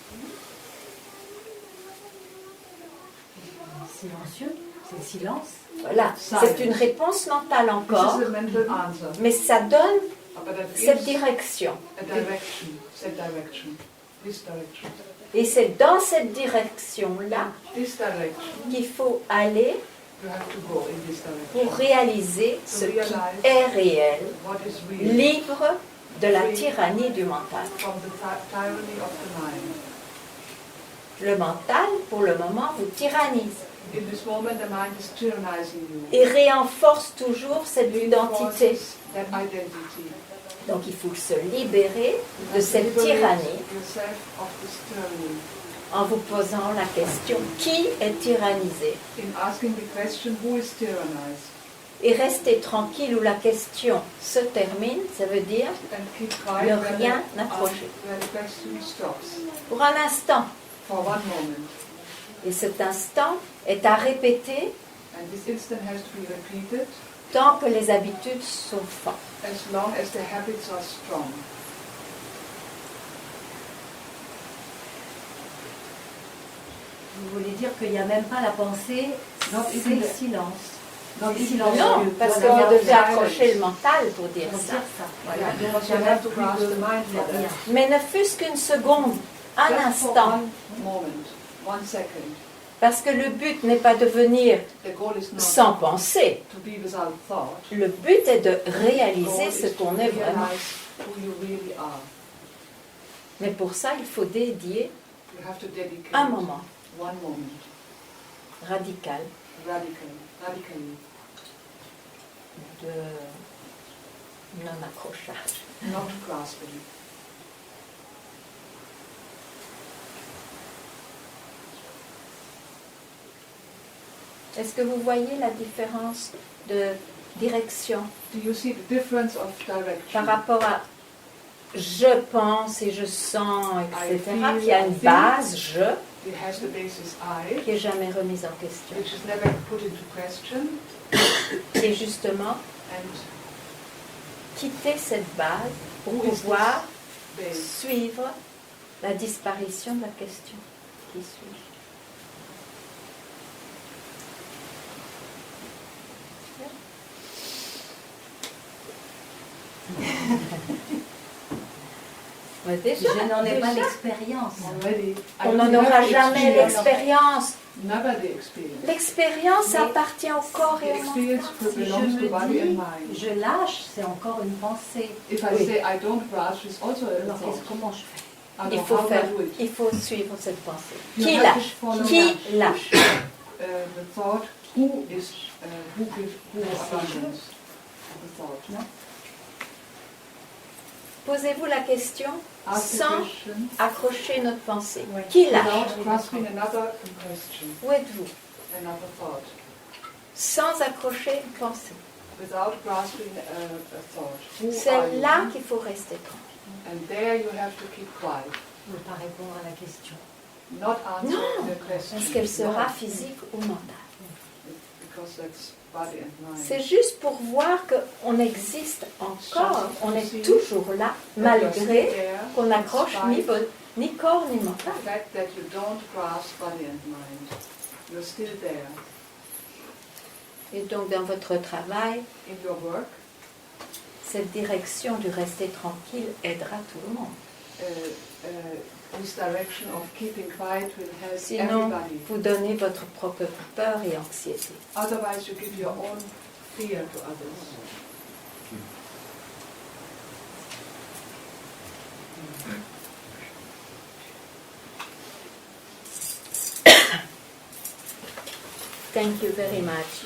Silencieux, c'est le silence. Voilà, c'est une réponse mentale encore, This is a mental answer. mais ça donne But that cette gives direction. a direction, set direction, this direction. Et c'est dans cette direction-là This direction, qu'il faut aller you have to go in this direction. pour réaliser ce qui est réel, What is real libre de la tyrannie du mental. from the tyranny of the mind. Le mental, pour le moment, vous tyrannise In this moment, the mind is tyrannizing you. et renforce toujours cette identité. Reinforces that identity. Donc il faut se libérer You de have to cette liberate tyrannie yourself of this tyranny. en vous posant la question qui est tyrannisé? In asking the question, who is tyrannized? Et rester tranquille où la question se termine, ça veut dire And keep ne quiet when rien the approcher. question stops. Pour un instant. For one moment. Et cet instant est à répéter And this instant has to be repeated tant que les habitudes sont fortes. as long as the habits are strong. Vous voulez dire qu'il n'y a même pas la pensée, Not c'est even le the- silence. Not C'est even silencieux. Non, parce que Voilà. vous devez accrocher le mental pour dire Pour ça. dire ça. Yeah, because you have to grasp the mind for Rien. that. Mais ne fût-ce qu'une seconde, un Just for instant. one moment, 1 second. Parce que le but n'est pas de venir The goal is not sans penser. to be without thought. Le but est de The réaliser goal ce is to qu'on est vraiment. realize who you really are. Mais pour ça, il faut dédier You have to dedicate un moment one moment, radical radically, de non-accrochage. not grasping. Est-ce que vous voyez la différence de direction Do you see the difference of par direction? rapport à je pense et je sens, etc., I feel, qui a I une think. base, je, It has the basis I, qui n'est jamais remise en question. which is never put into question, Et justement, and quitter cette base pour who is pouvoir this base? suivre la disparition de la question. Qui suis-je? Ouais, déjà, Je n'en ai pas déjà. l'expérience. Already, I On don't n'en aura have the jamais experience. l'expérience. Never the experience. L'expérience Mais appartient au corps The et au mental. experience Si je belongs to body and me dis, mind. je lâche, c'est encore une pensée. If I Oui. say I don't grasp, it's also a Alors thought. comment je fais? I Il don't faut how faire, I do it. il faut suivre cette pensée. You Qui have to lâche? follow Qui that. lâche? The thought, who abandons the thought? Non. Posez-vous la question Ask the sans question accrocher notre pensée. Oui. Qui lâche? without grasping another question, Où êtes-vous? another thought. Sans accrocher une pensée. without grasping a thought. Who are C'est you? là qu'il faut rester tranquille. And there you have to keep quiet. Ne pas répondre à la question. Not answering Non, the question. parce qu'elle sera No, physique ou mentale. because that's body and mind. C'est juste pour voir qu'on existe encore, on est toujours là, malgré qu'on n'accroche ni corps ni The mental. fact that you don't grasp body and mind. You're still there. Et donc dans votre travail, In your work, cette direction du rester tranquille aidera tout le monde. this direction of keeping quiet will help Sinon, everybody. vous donnez votre propre peur et anxiété. Otherwise, you give your own fear to others. Thank you very much.